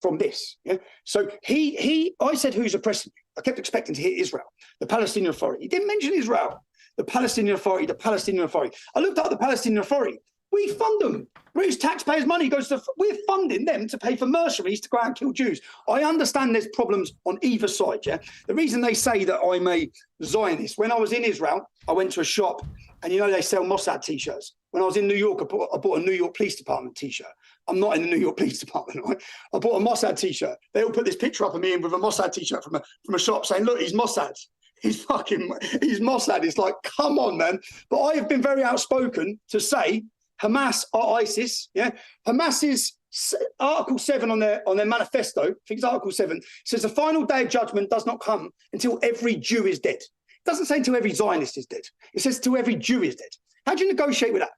from this. Yeah. So I said, who's oppressing you? I kept expecting to hear Israel, the Palestinian Authority. He didn't mention Israel, the Palestinian Authority, the Palestinian Authority. I looked up the Palestinian Authority. We fund them. British taxpayers' money goes to, we're funding them to pay for mercenaries to go out and kill Jews. I understand there's problems on either side, yeah? The reason they say that I'm a Zionist, when I was in Israel, I went to a shop and, you know, they sell Mossad T-shirts. When I was in New York, I bought a New York Police Department T-shirt. I'm not in the New York Police Department, right? I bought a Mossad T-shirt. They all put this picture up of me with a Mossad T-shirt from a shop saying, look, he's Mossad. He's Mossad. It's like, come on, man. But I have been very outspoken to say Hamas are ISIS. Yeah, Hamas's Article 7 on their manifesto, I think it's Article 7, says the final day of judgment does not come until every Jew is dead. It doesn't say until every Zionist is dead. It says until every Jew is dead. How do you negotiate with that?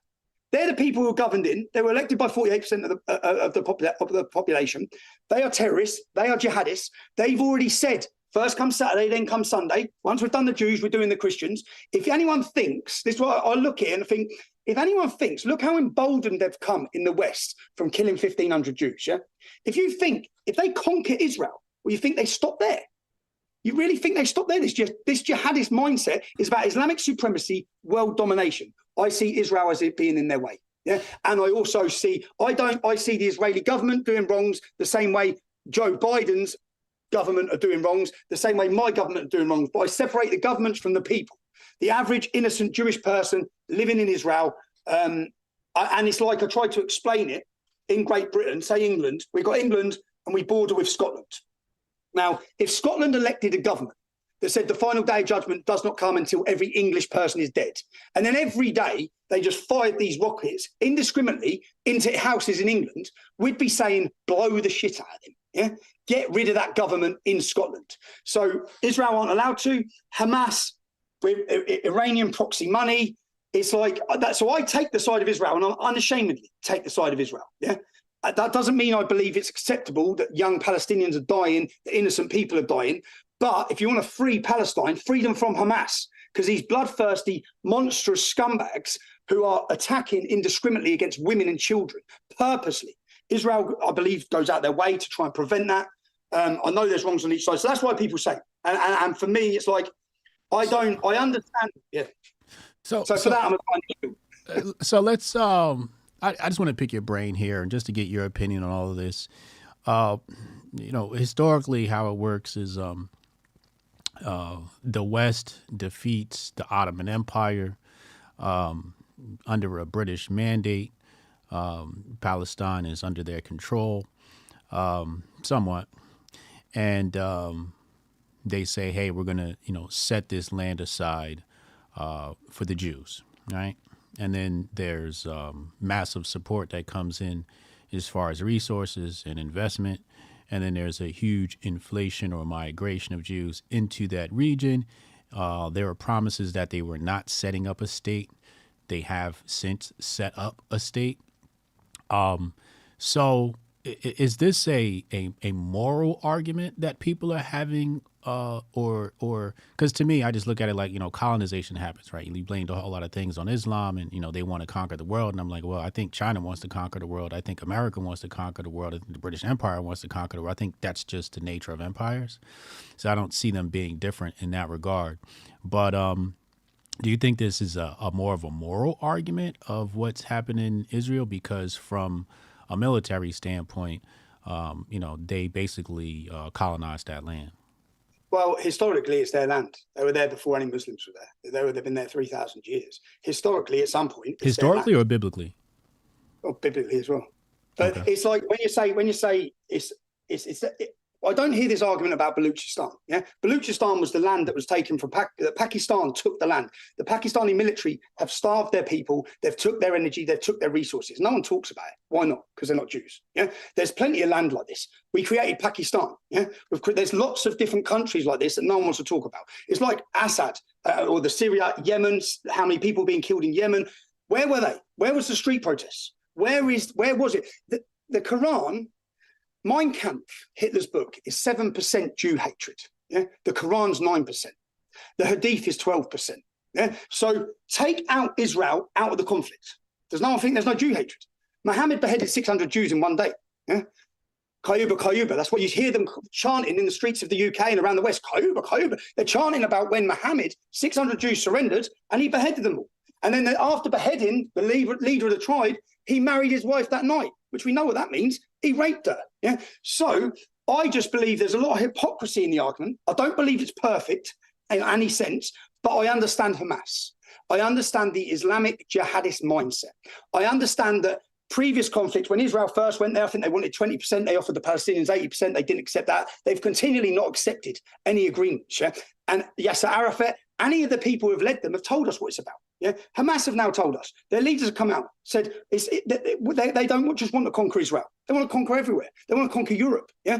They're the people who are governed in. They were elected by 48% of the population. They are terrorists. They are jihadists. They've already said, first comes Saturday, then comes Sunday. Once we've done the Jews, we're doing the Christians. If anyone thinks, this is why I look at it and think, if anyone thinks, look how emboldened they've come in the West from killing 1,500 Jews, yeah? If you think, if they conquer Israel, well, you think they stop there? You really think they stop there? This jihadist mindset is about Islamic supremacy, world domination. I see Israel as it being in their way. Yeah. And I also see, I see the Israeli government doing wrongs the same way Joe Biden's government are doing wrongs, the same way my government are doing wrongs. But I separate the governments from the people. The average innocent Jewish person living in Israel. And it's like I tried to explain it in Great Britain, say England. We've got England and we border with Scotland. Now, if Scotland elected a government that said the final day of judgment does not come until every English person is dead, and then every day they just fired these rockets indiscriminately into houses in England, we'd be saying, blow the shit out of them. Yeah, get rid of that government in Scotland. So Israel aren't allowed to. Hamas, with Iranian proxy money, it's like that. So I take the side of Israel, and I'm unashamedly take the side of Israel. Yeah. That doesn't mean I believe it's acceptable that young Palestinians are dying, that innocent people are dying. But if you want to free Palestine, free them from Hamas, because these bloodthirsty, monstrous scumbags who are attacking indiscriminately against women and children purposely. Israel, I believe, goes out their way to try and prevent that. I know there's wrongs on each side. So that's why people say. And for me, it's like, I understand. Yeah. So for that, I'm a So let's, I just want to pick your brain here and just to get your opinion on all of this. You know, historically, how it works is the West defeats the Ottoman Empire under a British mandate. Palestine is under their control, somewhat. And they say, hey, we're going to, set this land aside for the Jews, right? And then there's massive support that comes in as far as resources and investment. And then there's a huge inflation or migration of Jews into that region. There are promises that they were not setting up a state. They have since set up a state. So is this a moral argument that people are having, or because to me, I just look at it like, colonization happens, right? You blamed a whole lot of things on Islam and, they want to conquer the world. And I'm like, well, I think China wants to conquer the world. I think America wants to conquer the world. I think the British Empire wants to conquer the world. I think that's just the nature of empires. So I don't see them being different in that regard. But, do you think this is a more of a moral argument of what's happening in Israel? Because from a military standpoint, they basically colonized that land. Well, historically, it's their land. They were there before any Muslims were there. They've been there 3,000 years. Historically, at some point, historically or biblically? Or biblically as well. But okay. It's like when you say it's I don't hear this argument about Baluchistan. Yeah, Baluchistan was the land that was taken from Pakistan. Took the land. The Pakistani military have starved their people. They've took their energy. They've took their resources. No one talks about it. Why not? Because they're not Jews. Yeah, there's plenty of land like this. We created Pakistan. Yeah, there's lots of different countries like this that no one wants to talk about. It's like Assad or the Syria, Yemen. How many people being killed in Yemen? Where were they? Where was the street protests? Where was it? The Quran. Mein Kampf, Hitler's book, is 7% Jew hatred. Yeah, the Quran's 9%. The Hadith is 12%. Yeah, so take out Israel out of the conflict. There's no Jew hatred. Muhammad beheaded 600 Jews in one day. Yeah, Qayuba, Qayuba. That's what you hear them chanting in the streets of the UK and around the West. Qayuba, Qayuba. They're chanting about when Muhammad, 600 Jews surrendered and he beheaded them all. And then after beheading the leader of the tribe, he married his wife that night, which we know what that means. He raped her. Yeah. So I just believe there's a lot of hypocrisy in the argument. I don't believe it's perfect in any sense, but I understand Hamas. I understand the Islamic jihadist mindset. I understand that previous conflicts, when Israel first went there, I think they wanted 20%. They offered the Palestinians 80%. They didn't accept that. They've continually not accepted any agreements. Yeah. And Yasser Arafat, any of the people who have led them have told us what it's about. Yeah, Hamas have now told us. Their leaders have come out, said they don't just want to conquer Israel. They want to conquer everywhere. They want to conquer Europe. Yeah,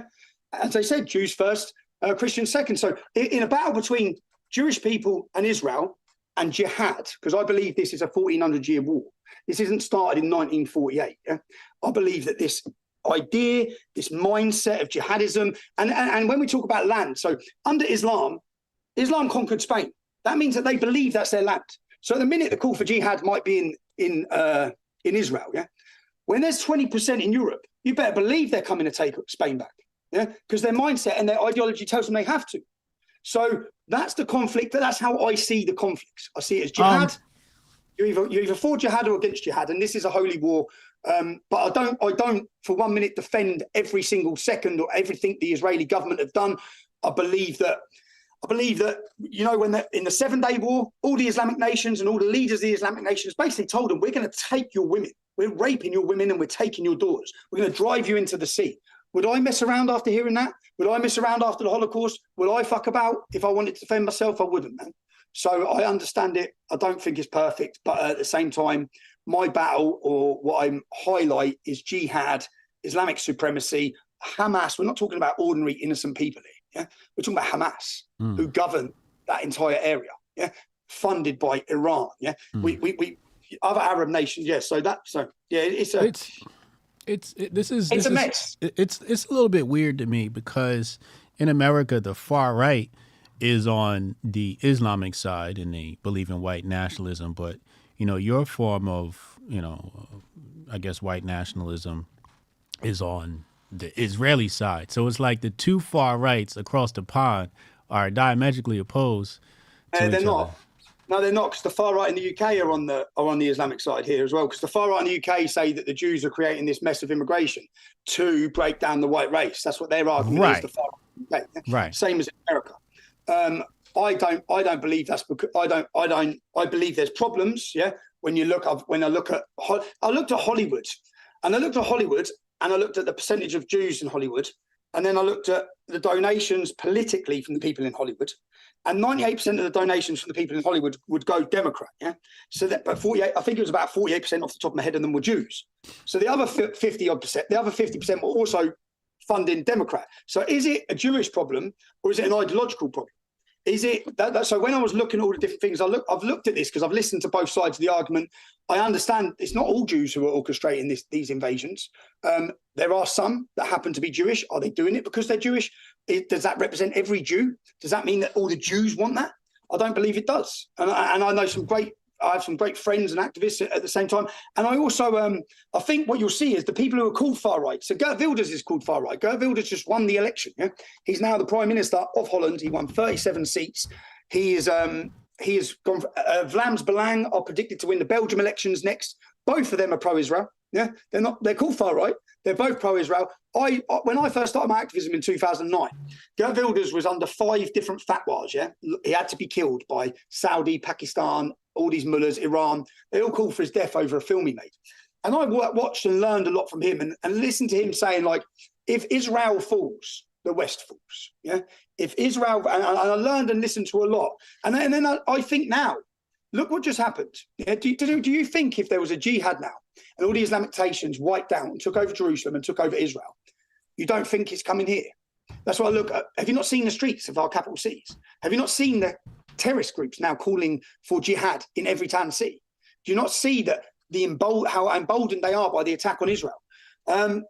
as they said, Jews first, Christians second. So in a battle between Jewish people and Israel and jihad, because I believe this is a 1400-year war. This isn't started in 1948. Yeah, I believe that this idea, this mindset of jihadism, and when we talk about land, so under Islam conquered Spain. That means that they believe that's their land. So at the minute, the call for jihad might be in Israel, yeah? When there's 20% in Europe, you better believe they're coming to take Spain back, yeah? Because their mindset and their ideology tells them they have to. So that's the conflict. That's how I see the conflicts. I see it as jihad. You're either for jihad or against jihad, and this is a holy war. But I don't for 1 minute defend every single second or everything the Israeli government have done. I believe that, you know, when in the 7-Day War, all the Islamic nations and all the leaders of the Islamic nations basically told them, we're going to take your women. We're raping your women and we're taking your daughters. We're going to drive you into the sea. Would I mess around after hearing that? Would I mess around after the Holocaust? Would I fuck about? If I wanted to defend myself, I wouldn't, man. So I understand it. I don't think it's perfect. But at the same time, my battle, or what I highlight, is jihad, Islamic supremacy, Hamas. We're not talking about ordinary innocent people here. Yeah, we're talking about Hamas, who govern that entire area. Yeah, funded by Iran. Yeah, we other Arab nations. Yeah, it's a mess. It's a little bit weird to me because in America the far right is on the Islamic side and they believe in white nationalism, but you know your form of I guess white nationalism is on the Israeli side. So it's like the two far rights across the pond are diametrically opposed to each other. No, they're not, because the far right in the UK are on the Islamic side here as well, because the far right in the UK say that the Jews are creating this mess of immigration to break down the white race. That's what their argument is, the far right in the UK. Right. Same as in America. I don't believe that's because I believe there's problems. Yeah. When I looked at Hollywood, and I looked at the percentage of Jews in Hollywood, and then I looked at the donations politically from the people in Hollywood, and 98% of the donations from the people in Hollywood would go Democrat. Yeah, so that, but 48, I think it was about 48% off the top of my head of them were Jews. So the other 50%, the other 50% were also funding Democrat. So is it a Jewish problem or is it an ideological problem? Is it that? So when I was looking at all the different things, I've looked at this because I've listened to both sides of the argument. I understand it's not all Jews who are orchestrating these invasions. There are some that happen to be Jewish. Are they doing it because they're Jewish? Does that represent every Jew? Does that mean that all the Jews want that? I don't believe it does. And I know I have some great friends and activists at the same time. And I also, I think what you'll see is the people who are called far right. So Geert Wilders is called far right. Geert Wilders just won the election. Yeah, he's now the Prime Minister of Holland. He won 37 seats. He has gone. Vlaams Belang are predicted to win the Belgium elections next. Both of them are pro-Israel. Yeah, they're called far right. They're both pro-Israel. When I first started my activism in 2009, Geert Wilders was under 5 different fatwas. Yeah, he had to be killed by Saudi, Pakistan, all these mullahs, Iran. They all called for his death over a film he made. And I watched and learned a lot from him and listened to him saying, like, if Israel falls, the West falls. Yeah, if Israel, and I learned and listened to a lot, and then I think now, look what just happened. Yeah, do you think if there was a jihad now and all the Islamic nations wiped out and took over Jerusalem and took over Israel, you don't think it's coming here? That's why I look at. Have you not seen the streets of our capital cities? Have you not seen the terrorist groups now calling for jihad in every town and city? Do you not see that how emboldened they are by the attack on Israel?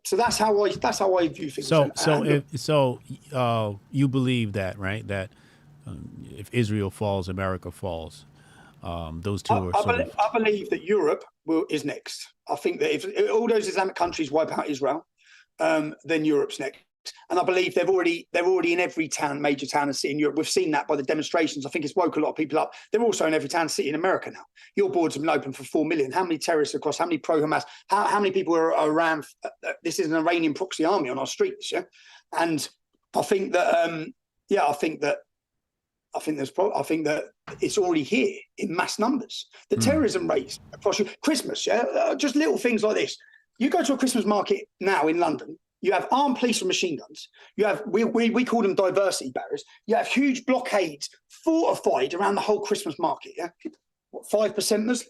So that's how I view things. So you believe that, right? That if Israel falls, America falls. Those two are I believe that Europe is next. I think that if all those Islamic countries wipe out Israel, then Europe's next. And I believe they're already in every major town and city in Europe. We've seen that by the demonstrations. I think it's woke a lot of people up. They're also in every town and city in America now. Your boards have been open for 4 million. How many terrorists across? How many pro-Hamas? How many people are around? This is an Iranian proxy army on our streets. Yeah, and I think that I think that it's already here in mass numbers. The terrorism rates across Christmas, just little things like this. You go to a Christmas market now in London. You have armed police with machine guns. You have we call them diversity barriers. You have huge blockades fortified around the whole Christmas market. Yeah, what, 5% Muslim?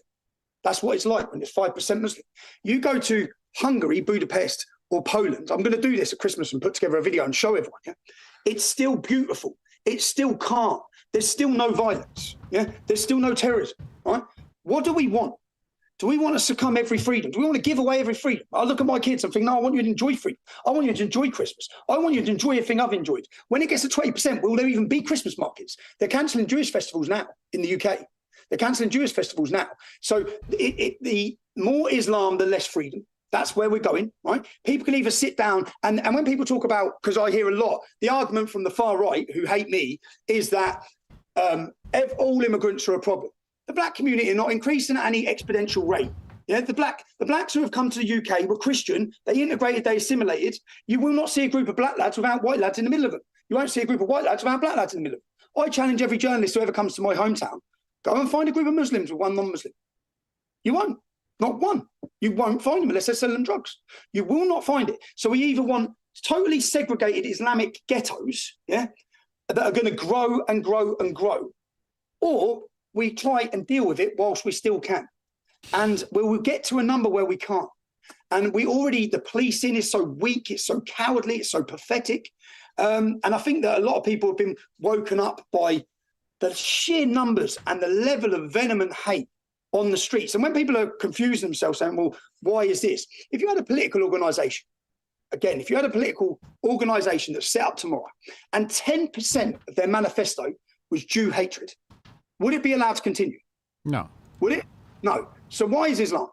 That's what it's like when it's 5% Muslim. You go to Hungary, Budapest, or Poland. I'm going to do this at Christmas and put together a video and show everyone. Yeah, it's still beautiful. It's still calm. There's still no violence. Yeah, there's still no terrorism. Right? What do we want? Do we want to succumb every freedom? Do we want to give away every freedom? I look at my kids and think, no, I want you to enjoy freedom. I want you to enjoy Christmas. I want you to enjoy everything I've enjoyed. When it gets to 20%, will there even be Christmas markets? They're cancelling Jewish festivals now in the UK. They're cancelling Jewish festivals now. So the more Islam, the less freedom. That's where we're going, right? People can either sit down and when people talk about, because I hear a lot, the argument from the far right who hate me is that all immigrants are a problem. The black community are not increasing at any exponential rate. Yeah, the blacks who have come to the UK were Christian. They integrated, they assimilated. You will not see a group of black lads without white lads in the middle of them. You won't see a group of white lads without black lads in the middle of them. I challenge every journalist who ever comes to my hometown, go and find a group of Muslims with one non-Muslim. You won't. Not one. You won't find them unless they're selling drugs. You will not find it. So we either want totally segregated Islamic ghettos, yeah, that are going to grow and grow and grow, or we try and deal with it whilst we still can. And we'll get to a number where we can't. And the policing is so weak, it's so cowardly, it's so pathetic. And I think that a lot of people have been woken up by the sheer numbers and the level of venom and hate on the streets. And when people are confusing themselves saying, well, why is this? If you had a political organisation, again, if you had a political organisation that's set up tomorrow and 10% of their manifesto was Jew hatred, would it be allowed to continue? No. Would it? No. So why is Islam?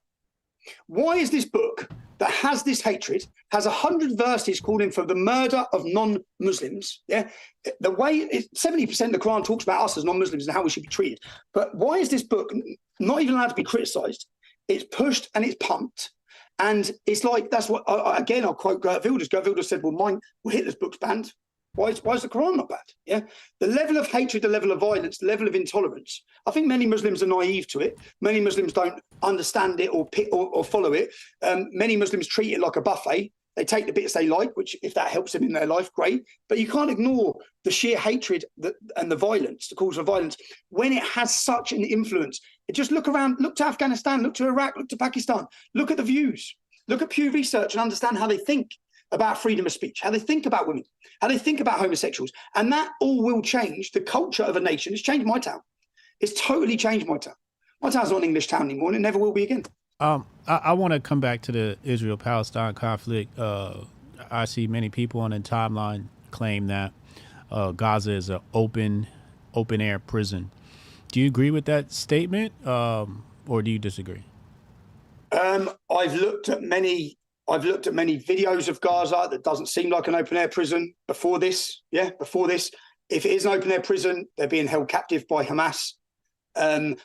Why is this book that has this hatred, has 100 verses calling for the murder of non-Muslims? Yeah, the way 70% of the Quran talks about us as non-Muslims and how we should be treated. But why is this book not even allowed to be criticised? It's pushed and it's pumped. And it's like, that's what, again, I'll quote Gert Wilders. Gert Wilders said, well, Hitler's book's banned. Why is the Quran not bad? Yeah, the level of hatred, the level of violence, the level of intolerance. I think many Muslims are naive to it. Many Muslims don't understand it or follow it. Many Muslims treat it like a buffet. They take the bits they like, which if that helps them in their life, great. But you can't ignore the sheer hatred and the violence, the cause for violence, when it has such an influence. Just look around, look to Afghanistan, look to Iraq, look to Pakistan, look at the views, look at Pew Research and understand how they think about freedom of speech, how they think about women, how they think about homosexuals. And that all will change the culture of a nation. It's changed my town. It's totally changed my town. My town's not an English town anymore, and it never will be again. I want to come back to the Israel-Palestine conflict. I see many people on the timeline claim that Gaza is an open-air prison. Do you agree with that statement, or do you disagree? I've looked at many videos of Gaza. That doesn't seem like an open-air prison before this. Yeah, before this. If it is an open-air prison, they're being held captive by Hamas.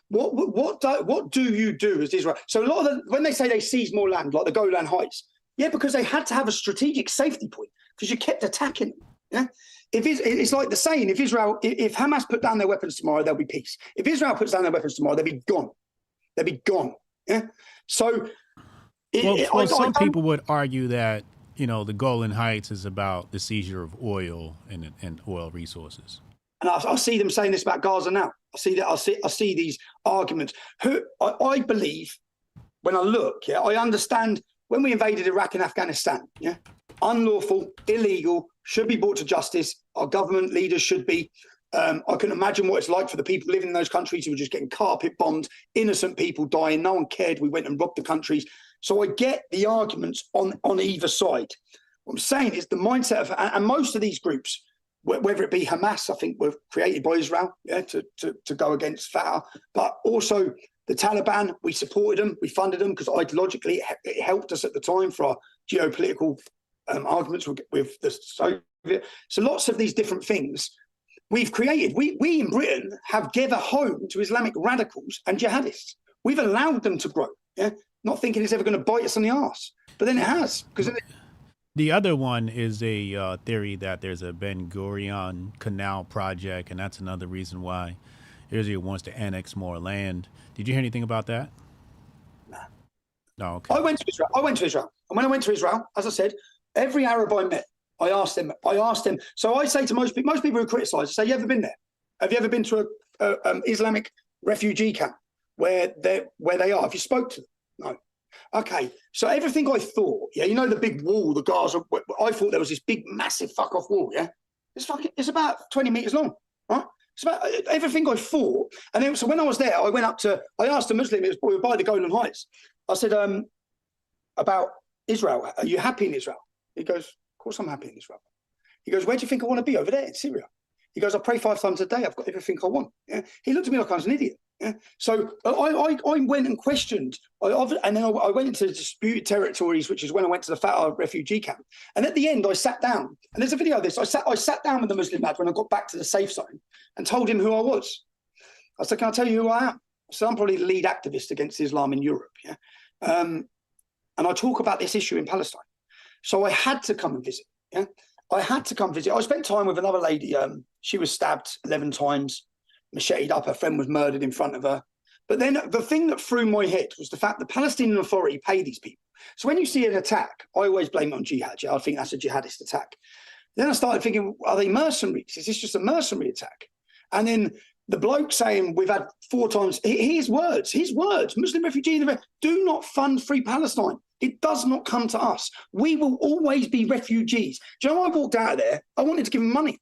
What do you do as Israel? So a lot of when they say they seize more land, like the Golan Heights, yeah, because they had to have a strategic safety point because you kept attacking them. Yeah, it's like the saying: if Hamas put down their weapons tomorrow, there'll be peace. If Israel puts down their weapons tomorrow, they'll be gone. They'll be gone. Yeah. So, some people would argue that you know, the Golan Heights is about the seizure of oil and oil resources. And I see them saying this about Gaza now. I see that. I see these arguments. I believe when I look, I understand when we invaded Iraq and Afghanistan, unlawful, illegal, should be brought to justice. Our government leaders should be. I can imagine what it's like for the people living in those countries who were just getting carpet bombed, innocent people dying. No one cared. We went and robbed the countries. So I get the arguments on either side. What I'm saying is the mindset of, and most of these groups, whether it be Hamas, I think were created by Israel, to go against Fatah, but also the Taliban, we supported them, we funded them because ideologically it helped us at the time for our geopolitical arguments with the Soviet. So lots of these different things we've created. We in Britain have given a home to Islamic radicals and jihadists. We've allowed them to grow, not thinking it's ever going to bite us on the arse. But then it has, because the other one is a theory that there's a Ben Gurion Canal project, and that's another reason why Israel wants to annex more land. Did you hear anything about that? Nah. No. Okay. I went to Israel. And when I went to Israel, as I said, every Arab I met, I asked them. So I say to most people who criticise, I say, you ever been there? Have you ever been to a Islamic refugee camp where they are? Have you spoke to them? No. Okay, so everything I thought, you know the big wall, the Gaza, I thought there was this big, massive fuck-off wall, It's about 20 metres long, right? It's about everything I thought. And then, so when I was there, I asked a Muslim, it was by the Golan Heights. I said, about Israel, are you happy in Israel? He goes, of course I'm happy in Israel. He goes, where do you think I want to be? Over there in Syria. He goes, I pray 5 times a day. I've got everything I want. He looked at me like I was an idiot. So I went and questioned, and then I went into disputed territories, which is when I went to the Fatah refugee camp. And at the end, I sat down, and there's a video of this. I sat down with the Muslim lad when I got back to the safe zone and told him who I was. I said, can I tell you who I am? So I'm probably the lead activist against Islam in Europe. And I talk about this issue in Palestine. So I had to come and visit. I had to come visit. I spent time with another lady. She was stabbed 11 times. Macheted up, her friend was murdered in front of her. But then the thing that threw my head was the fact the Palestinian Authority pay these people. So when you see an attack, I always blame it on jihad. I think that's a jihadist attack. Then I started thinking, are they mercenaries? Is this just a mercenary attack? And then the bloke saying we've had 4 times, his words, Muslim refugee, do not fund Free Palestine. It does not come to us. We will always be refugees. Do you know, I walked out of there, I wanted to give them money.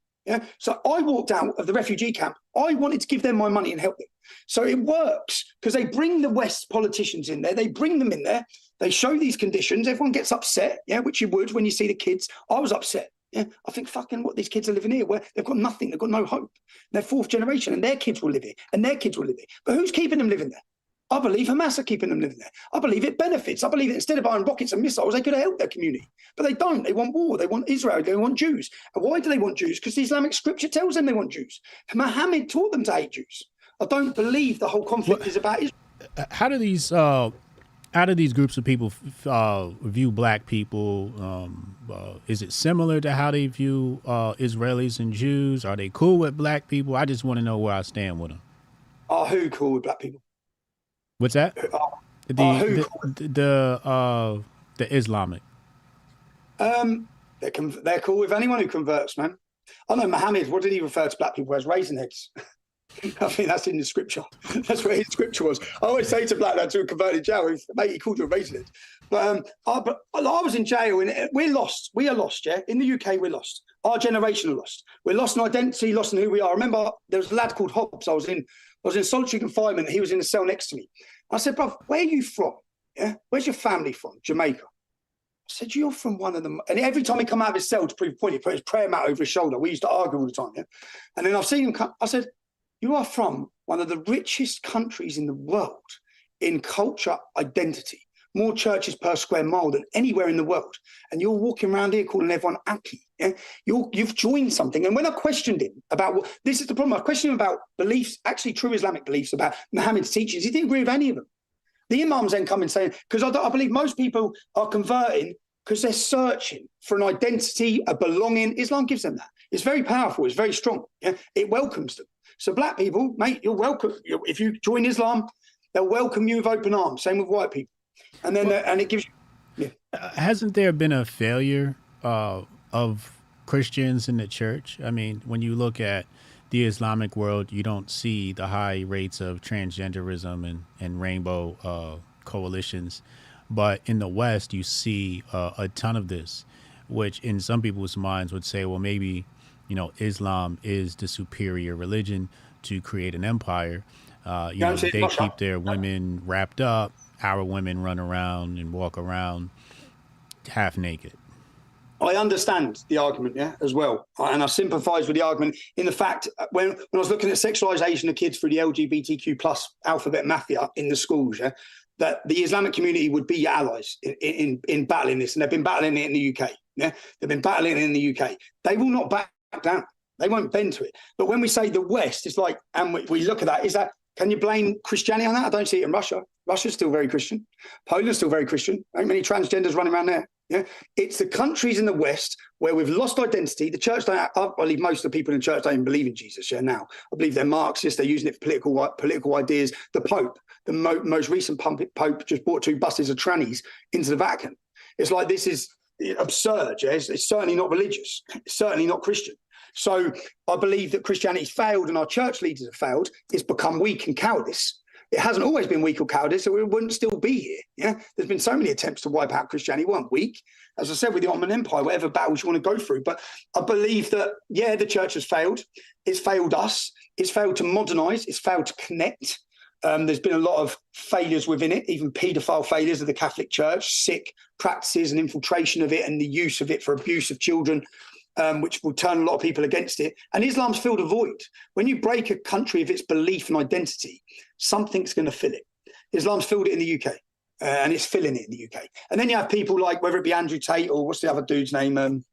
So I walked out of the refugee camp. I wanted to give them my money and help them. So it works because they bring the West politicians in there. They bring them in there. They show these conditions. Everyone gets upset, which you would when you see the kids. I was upset. I think fucking what these kids are living here where they've got nothing. They've got no hope. They're 4th generation and their kids will live here and their kids will live here. But who's keeping them living there? I believe Hamas are keeping them living there. I believe it benefits. I believe that instead of buying rockets and missiles, they could have helped their community. But they don't. They want war. They want Israel. They want Jews. And why do they want Jews? Because the Islamic scripture tells them they want Jews. Muhammad taught them to hate Jews. I don't believe the whole conflict is about Israel. How do these groups of people view black people? Is it similar to how they view Israelis and Jews? Are they cool with black people? I just want to know where I stand with them. Who cool with black people? What's that? The Islamic. They're cool with anyone who converts, man. I know Muhammad. What did he refer to black people as? Raisin heads. I think that's in the scripture. That's where his scripture was. I always say to black lads who are converted in jail, mate, he called you a raisin head. But I was in jail and we're lost. We are lost, In the UK, we're lost. Our generation are lost. We're lost in identity, lost in who we are. I remember there was a lad called Hobbs. I was in solitary confinement. He was in the cell next to me. I said, bruv, where are you from? Where's your family from? Jamaica. I said, you're from one of them. And every time he come out of his cell to prove a point, he put his prayer mat over his shoulder. We used to argue all the time. And then I've seen him come. I said, you are from one of the richest countries in the world in culture, identity. More churches per square mile than anywhere in the world. And you're walking around here calling everyone Aki. You've joined something. And when I questioned him about this is the problem, I questioned him about beliefs, actually true Islamic beliefs about Muhammad's teachings. He didn't agree with any of them. The imams then come and say, because I believe most people are converting because they're searching for an identity, a belonging. Islam gives them that. It's very powerful. It's very strong. It welcomes them. So black people, mate, you're welcome. If you join Islam, they'll welcome you with open arms. Same with white people. And then and it gives you. Yeah. Hasn't there been a failure of Christians in the church? I mean, when you look at the Islamic world, you don't see the high rates of transgenderism and rainbow coalitions. But in the West, you see a ton of this, which in some people's minds would say, well, maybe, Islam is the superior religion to create an empire. You don't see it in They Russia. keep their women wrapped up. Our women run around and walk around half naked. I understand the argument, yeah, as well. And I sympathise with the argument in the fact when I was looking at sexualisation of kids through the LGBTQ plus alphabet mafia in the schools, yeah, that the Islamic community would be your allies in battling this. And they've been battling it in the UK. Yeah, they've been battling it in the UK. They will not back down. They won't bend to it. But when we say the West, it's like, and we look at that, is that, can you blame Christianity on that? I don't see it in Russia. Russia's still very Christian. Poland's still very Christian. Ain't many transgenders running around there. Yeah, it's the countries in the West where we've lost identity. The church don't. I believe most of the people in the church don't even believe in Jesus. Yeah, now I believe they're Marxists. They're using it for political ideas. The Pope, the most recent Pope, just brought 2 buses of trannies into the Vatican. It's like, this is absurd. Yeah, it's certainly not religious. It's certainly not Christian. So I believe that Christianity's failed and our church leaders have failed. It's become weak and cowardice. It hasn't always been weak or cowardice, so we wouldn't still be here. Yeah, there's been so many attempts to wipe out Christianity. It weren't weak, as I said, with the Ottoman Empire, whatever battles you want to go through. But I believe that, yeah, the church has failed. It's failed us. It's failed to modernise. It's failed to connect. There's been a lot of failures within it, even paedophile failures of the Catholic Church, sick practices and infiltration of it and the use of it for abuse of children. Which will turn a lot of people against it. And Islam's filled a void. When you break a country of its belief and identity, something's going to fill it. Islam's filled it in the UK, and it's filling it in the UK. And then you have people like, whether it be Andrew Tate or what's the other dude's name?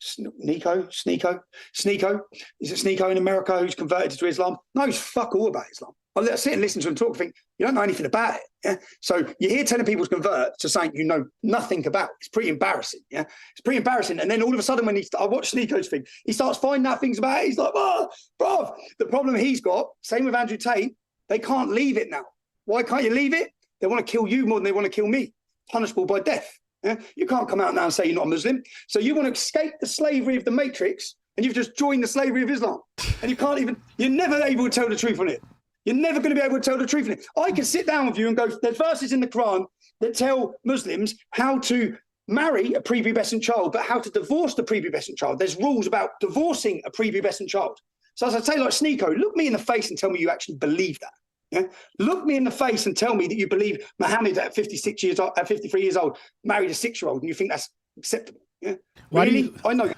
Sneeko? Is it Sneeko in America who's converted to Islam? Knows fuck all about Islam. I sit and listen to him talk and think, you don't know anything about it. Yeah? So you're here telling people to convert to something you know nothing about. It's pretty embarrassing. Yeah, it's pretty embarrassing. And then all of a sudden, when I watch Sneeko's thing, he starts finding out things about it. He's like, oh, bruv. The problem he's got, same with Andrew Tate, they can't leave it now. Why can't you leave it? They want to kill you more than they want to kill me. Punishable by death. Yeah? You can't come out now and say you're not a Muslim. So you want to escape the slavery of the Matrix, and you've just joined the slavery of Islam. And you can't even, you're never able to tell the truth on it. You're never going to be able to tell the truth. I can sit down with you and go, there's verses in the Quran that tell Muslims how to marry a prepubescent child, but how to divorce the prepubescent child. There's rules about divorcing a prepubescent child. So as I say, like Sneeko, look me in the face and tell me you actually believe that. Yeah? Look me in the face and tell me that you believe Muhammad at 53 years old married a 6-year-old and you think that's acceptable. Yeah? I know.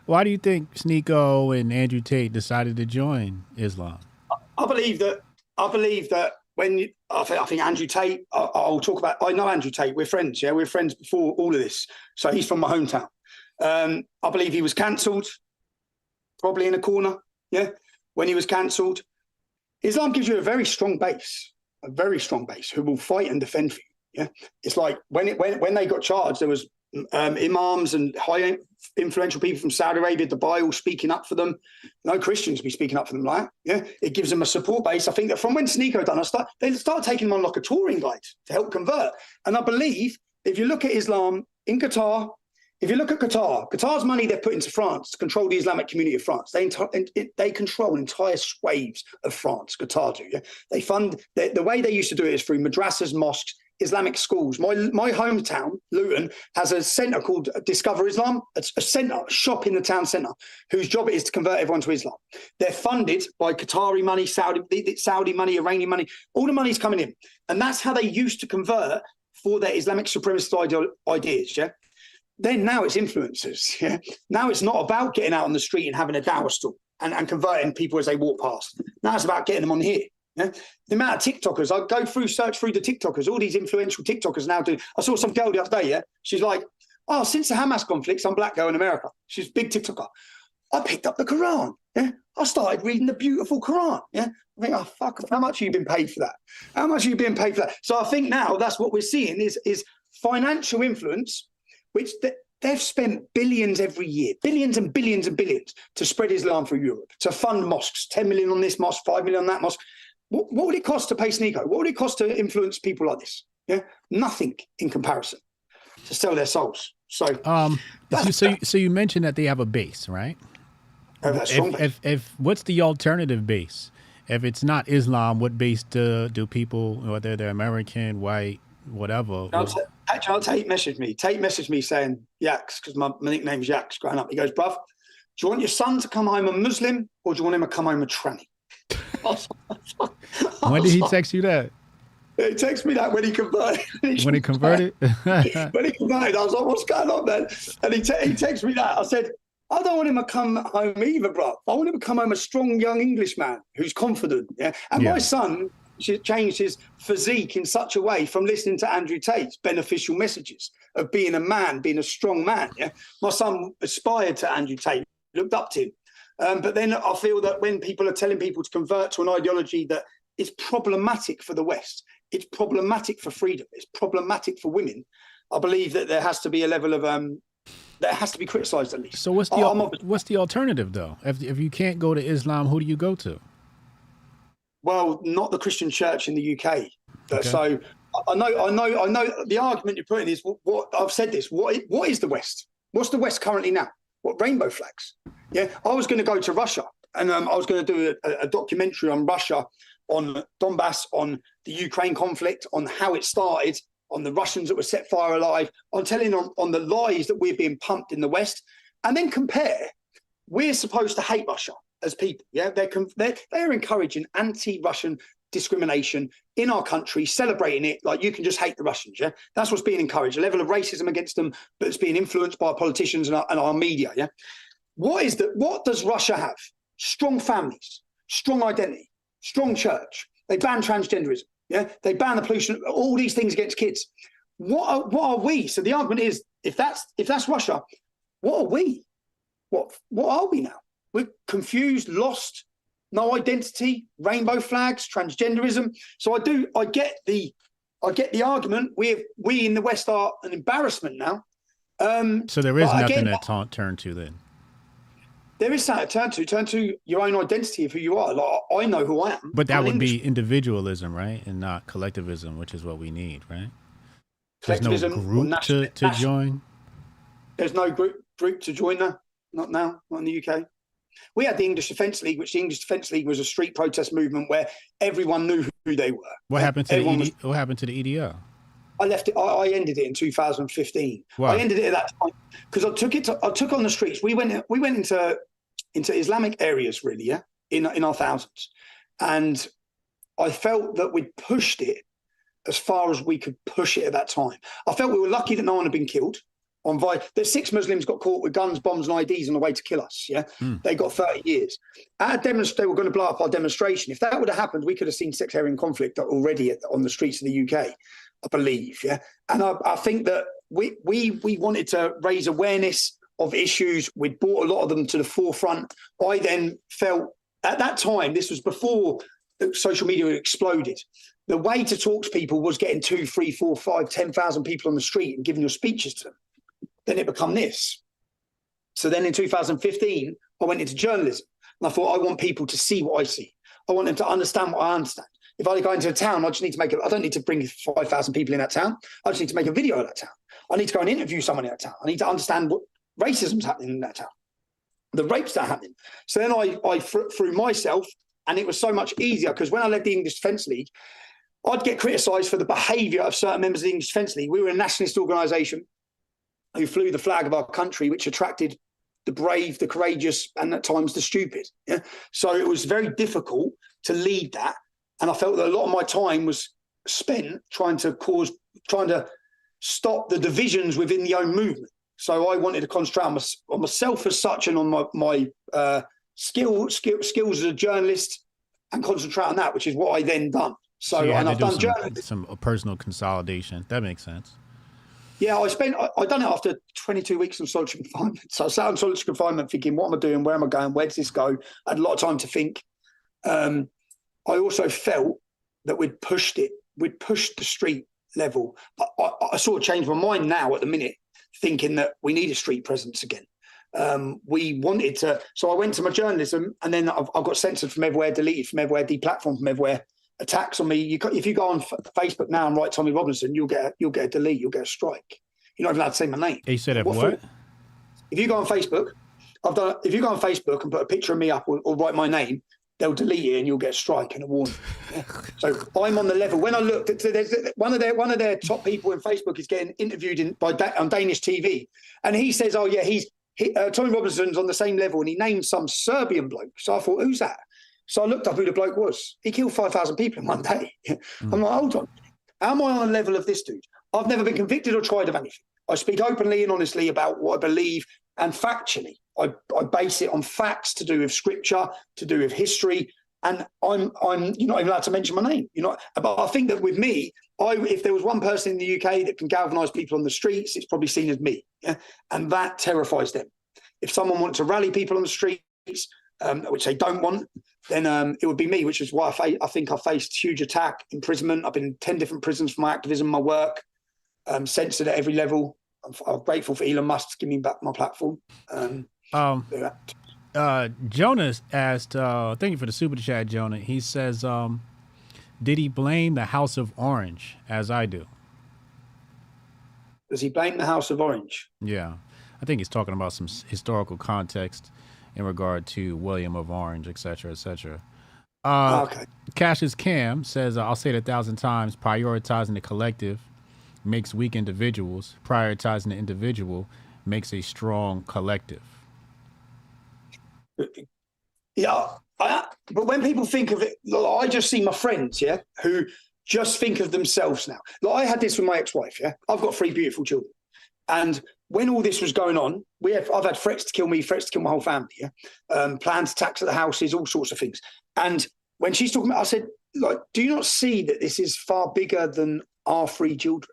Why do you think Sneeko and Andrew Tate decided to join Islam? I believe that when I think Andrew Tate, I'll talk about. I know Andrew Tate. We're friends. Yeah, we're friends before all of this. So he's from my hometown. I believe he was cancelled, probably in a corner. Yeah, when he was cancelled, Islam gives you a very strong base, who will fight and defend for you. Yeah, it's like when they got charged, there was imams and high influential people from Saudi Arabia, Dubai, all speaking up for them. No Christians be speaking up for them, like, yeah. It gives them a support base. I think that from when Sneeko done, they started taking them on like a touring guide to help convert. And I believe if you look at Islam in Qatar, if you look at Qatar's money they've put into France to control the Islamic community of France. They control entire swathes of France. Qatar do. Yeah, they fund the way they used to do it is through madrasas, mosques, Islamic schools. My hometown, Luton, has a centre called Discover Islam. It's a shop in the town centre, whose job it is to convert everyone to Islam. They're funded by Qatari money, Saudi money, Iranian money. All the money's coming in. And that's how they used to convert for their Islamic supremacist ideas, yeah? Then now it's influencers, yeah? Now it's not about getting out on the street and having a dawah stall and converting people as they walk past. Now it's about getting them on here. Yeah? The amount of TikTokers, I go through, search through the TikTokers, all these influential TikTokers now do. I saw some girl the other day, yeah? She's like, oh, since the Hamas conflict, some black girl in America. She's a big TikToker. I picked up the Quran, yeah? I started reading the beautiful Quran, yeah? I think, oh, fuck, how much have you been paid for that? How much have you been paid for that? So I think now that's what we're seeing is financial influence, which they've spent billions every year, billions and billions and billions to spread Islam through Europe, to fund mosques, 10 million on this mosque, 5 million on that mosque. What would it cost to pay Sneeko? What would it cost to influence people like this? Yeah, nothing in comparison. to sell their souls. So, So you mentioned that they have a base, right? that's strong base. If what's the alternative base? If it's not Islam, what base do people, whether they're American, white, whatever? Actually, Tate messaged me saying Yaks, because my nickname's Yaks growing up. He goes, bruv, do you want your son to come home a Muslim or do you want him to come home a tranny? When did he text you that? He texted me that when he converted. When he converted? When he converted, I was like, what's going on, man? And he texted me that. I said, I don't want him to come home either, bro. I want him to come home a strong young Englishman who's confident. Yeah. And my son changed his physique in such a way from listening to Andrew Tate's beneficial messages of being a man, being a strong man. Yeah. My son aspired to Andrew Tate, looked up to him. But then I feel that when people are telling people to convert to an ideology that is problematic for the West, it's problematic for freedom, it's problematic for women, I believe that there has to be a level of that has to be criticised at least. So what's the alternative though? If you can't go to Islam, who do you go to? Well, not the Christian Church in the UK. Okay. So I know the argument you're putting is what I've said this. What is the West? What's the West currently now? What, rainbow flags? Yeah, I was going to go to Russia, and I was going to do a documentary on Russia, on Donbass, on the Ukraine conflict, on how it started, on the Russians that were set fire alive, on telling on the lies that we're being pumped in the West, and then compare. We're supposed to hate Russia as people. Yeah, they're encouraging anti-Russian discrimination in our country, celebrating it like you can just hate the Russians. Yeah, that's what's being encouraged. A level of racism against them that's being influenced by politicians and our media. Yeah, what does Russia have? Strong families, strong identity, strong church. They ban transgenderism. Yeah, they ban the pollution. All these things against kids. What are we? So the argument is, if that's Russia, what are we? What are we now? We're confused, lost, no identity, rainbow flags, transgenderism. So I get the argument. We in the West are an embarrassment now. So there is nothing to turn to then. There is something to turn to your own identity of who you are. Like, I know who I am. But that would be individualism, right? And not collectivism, which is what we need, right? There's no group to join. There's no group to join now. Not now, not in the UK. We had the English Defence League, which the English Defence League was a street protest movement where everyone knew who they were. What happened to what happened to the EDL? I left it. I ended it in 2015. Wow. I ended it at that time because I took on the streets. We went into Islamic areas, really, yeah, in our thousands, and I felt that we'd pushed it as far as we could push it at that time. I felt we were lucky that no one had been killed. There's 6 Muslims got caught with guns, bombs, and IDs on the way to kill us. Yeah, They got 30 years. At a demonstration, they were going to blow up our demonstration. If that would have happened, we could have seen sectarian conflict already on the streets of the UK, I believe. Yeah, and I think that we wanted to raise awareness of issues. We'd brought a lot of them to the forefront. I then felt at that time, this was before social media exploded. The way to talk to people was getting 2, 3, 4, 5, 10,000 people on the street and giving your speeches to them. Then it became this. So then in 2015, I went into journalism. And I thought, I want people to see what I see. I want them to understand what I understand. If I go into a town, I just need to I don't need to bring 5,000 people in that town. I just need to make a video of that town. I need to go and interview someone in that town. I need to understand what racism's happening in that town, the rapes that are happening. So then I threw myself, and it was so much easier because when I led the English Defence League, I'd get criticised for the behaviour of certain members of the English Defence League. We were a nationalist organisation who flew the flag of our country, which attracted the brave, the courageous, and at times the stupid. Yeah? So it was very difficult to lead that. And I felt that a lot of my time was spent trying to stop the divisions within the own movement. So I wanted to concentrate on myself as such and on my skills as a journalist and concentrate on that, which is what I then done. So and I've done some personal consolidation. That makes sense. Yeah, I done it after 22 weeks in solitary confinement. So I sat in solitary confinement thinking, what am I doing? Where am I going? Where does this go? I had a lot of time to think. I also felt that we'd pushed it. We'd pushed the street level. I sort of changed my mind now at the minute, thinking that we need a street presence again. We wanted to. So I went to my journalism, and then I've got censored from everywhere, deleted from everywhere, deplatformed from everywhere. Attacks on me. If you go on Facebook now and write Tommy Robinson, you'll get a delete, you'll get a strike. You're not even allowed to say my name. He said, what? If you go on Facebook, if you go on Facebook and put a picture of me up or write my name, they'll delete it and you'll get a strike and a warning. Yeah? So I'm on the level. When I looked at one of their top people in Facebook is getting interviewed on Danish TV, and he says, "Oh yeah, Tommy Robinson's on the same level," and he named some Serbian bloke. So I thought, who's that? So I looked up who the bloke was. He killed 5,000 people in one day. I'm like, hold on, how am I on the level of this dude? I've never been convicted or tried of anything. I speak openly and honestly about what I believe, and factually. I base it on facts to do with scripture, to do with history, and you're not even allowed to mention my name. But I think that with me, if there was one person in the UK that can galvanise people on the streets, it's probably seen as me, yeah? And that terrifies them. If someone wanted to rally people on the streets, which they don't want, then it would be me, which is why I think I faced huge attack, imprisonment. I've been in 10 different prisons for my activism, my work, censored at every level. I'm grateful for Elon Musk giving me back my platform. Jonas asked, thank you for the super chat, Jonah. He says, did he blame the House of Orange, as I do? Does he blame the House of Orange? Yeah. I think he's talking about some historical context in regard to William of Orange, et cetera, et cetera. Okay. Cassius Cam says, I'll say it 1,000 times, prioritizing the collective makes weak individuals. Prioritizing the individual makes a strong collective. Yeah, but when people think of it, I just see my friends, yeah, who just think of themselves now. I had this with my ex-wife, yeah. I've got 3 beautiful children. And when all this was going on, I've had threats to kill me, threats to kill my whole family, yeah. Planned attacks at the houses, all sorts of things. And when she's talking about, I said, do you not see that this is far bigger than our 3 children?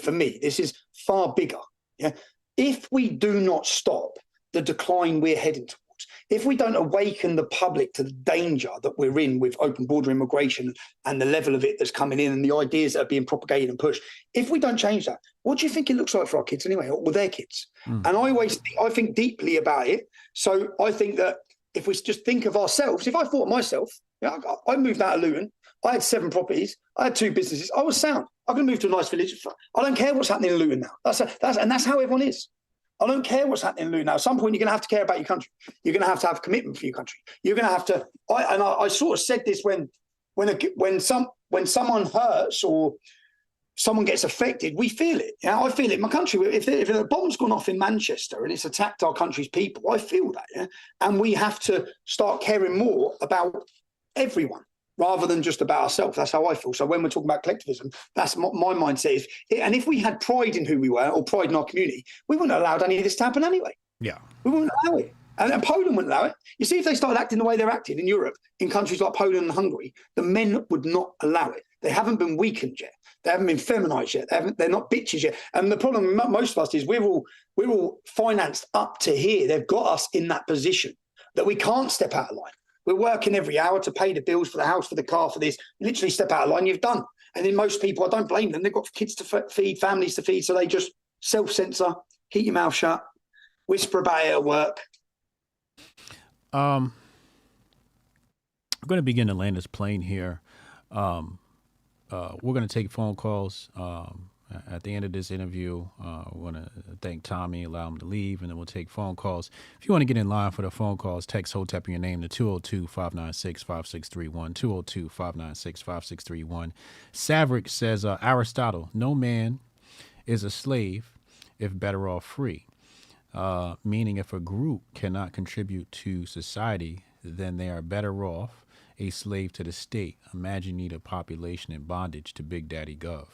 For me, this is far bigger. Yeah. If we do not stop the decline we're heading towards, if we don't awaken the public to the danger that we're in with open border immigration and the level of it that's coming in and the ideas that are being propagated and pushed, if we don't change that, what do you think it looks like for our kids anyway, or with their kids? And I think deeply about it. So I think that if we just think of ourselves, if I thought of myself, I moved out of Luton. I had 7 properties. I had 2 businesses. I was sound. I can move to a nice village. I don't care what's happening in Luton now. That's how everyone is. I don't care what's happening in Luton now. At some point, you're going to have to care about your country. You're going to have commitment for your country. You're going to have to. I sort of said this when someone hurts or someone gets affected, we feel it. I feel it in my country. If a bomb's gone off in Manchester and it's attacked our country's people, I feel that. Yeah? And we have to start caring more about everyone, rather than just about ourselves. That's how I feel. So when we're talking about collectivism, that's my mindset is. And if we had pride in who we were or pride in our community, we wouldn't have allowed any of this to happen anyway. Yeah. We wouldn't allow it. And Poland wouldn't allow it. You see, if they started acting the way they're acting in Europe, in countries like Poland and Hungary, the men would not allow it. They haven't been weakened yet. They haven't been feminized yet. They're not bitches yet. And the problem with most of us is we're all financed up to here. They've got us in that position that we can't step out of line. We're working every hour to pay the bills for the house, for the car, for this. Literally step out of line, you've done. And then most people, I don't blame them. They've got kids to feed, families to feed, so they just self-censor, keep your mouth shut, whisper about it at work. I'm going to begin to land this plane here. We're going to take phone calls. At the end of this interview, we're going to thank Tommy, allow him to leave, and then we'll take phone calls. If you want to get in line for the phone calls, text Hotep your name to 202-596-5631, 202-596-5631. Saverick says, Aristotle, no man is a slave if better off free, meaning if a group cannot contribute to society, then they are better off a slave to the state. Imagine you need a population in bondage to Big Daddy Gov.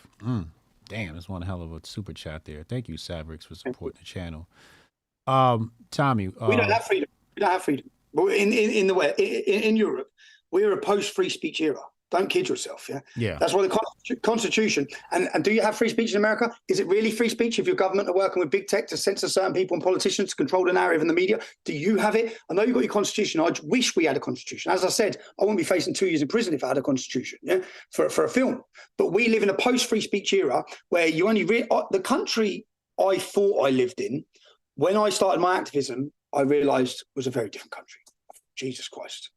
Damn, that's one hell of a super chat there. Thank you, Savrix, for supporting the channel. Tommy, we don't have freedom. We don't have freedom. But in Europe, we're a post-free speech era. Don't kid yourself. Yeah. That's why the Constitution. And do you have free speech in America? Is it really free speech if your government are working with big tech to censor certain people and politicians to control the narrative in the media? Do you have it? I know you've got your Constitution. I wish we had a Constitution. As I said, I wouldn't be facing 2 years in prison if I had a Constitution. Yeah, for a film. But we live in a post-free speech era where you only the country I thought I lived in when I started my activism, I realised was a very different country. Jesus Christ,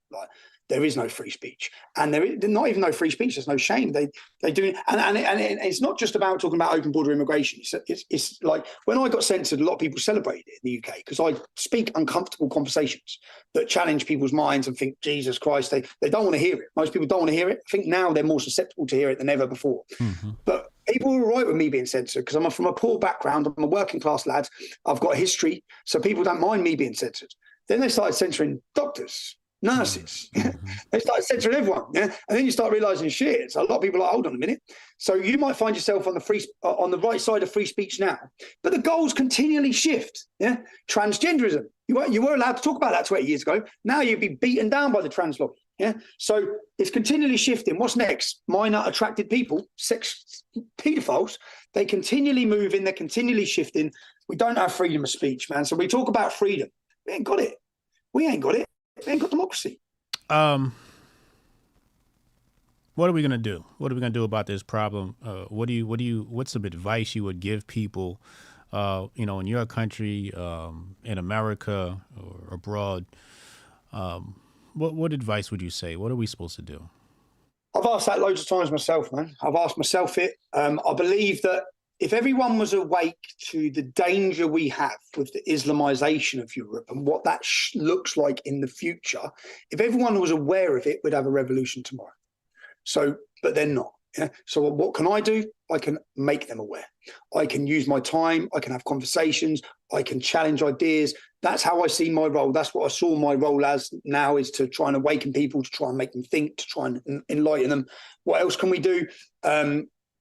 there is no free speech, and there is not even no free speech. There's no shame. They do, and it's not just about talking about open border immigration. It's like when I got censored, a lot of people celebrated it in the UK because I speak uncomfortable conversations that challenge people's minds and think, Jesus Christ, they don't want to hear it. Most people don't want to hear it. I think now they're more susceptible to hear it than ever before. Mm-hmm. But people were right with me being censored because I'm from a poor background. I'm a working class lad. I've got a history, so people don't mind me being censored. Then they started censoring doctors, nurses. Mm-hmm. They started censoring everyone. Yeah? And then you start realizing, shit, so a lot of people are like, hold on a minute. So you might find yourself on the right side of free speech now, but the goals continually shift. Yeah, transgenderism. You were allowed to talk about that 20 years ago. Now you'd be beaten down by the trans lobby. Yeah, so it's continually shifting. What's next? Minor attracted people, sex pedophiles. They continually moving. They're continually shifting. We don't have freedom of speech, man. So we talk about freedom. We ain't got it. We ain't got it. We ain't got democracy. What are we gonna do? What are we gonna do about this problem? What's some advice you would give people, in your country, in America or abroad? What advice would you say? What are we supposed to do? I've asked that loads of times myself, man. I've asked myself it. I believe that if everyone was awake to the danger we have with the Islamization of Europe and what that looks like in the future, if everyone was aware of it, we'd have a revolution tomorrow. So, but they're not. Yeah? So what can I do? I can make them aware. I can use my time. I can have conversations. I can challenge ideas. That's how I see my role. That's what I saw my role as now, is to try and awaken people, to try and make them think, to try and enlighten them. What else can we do?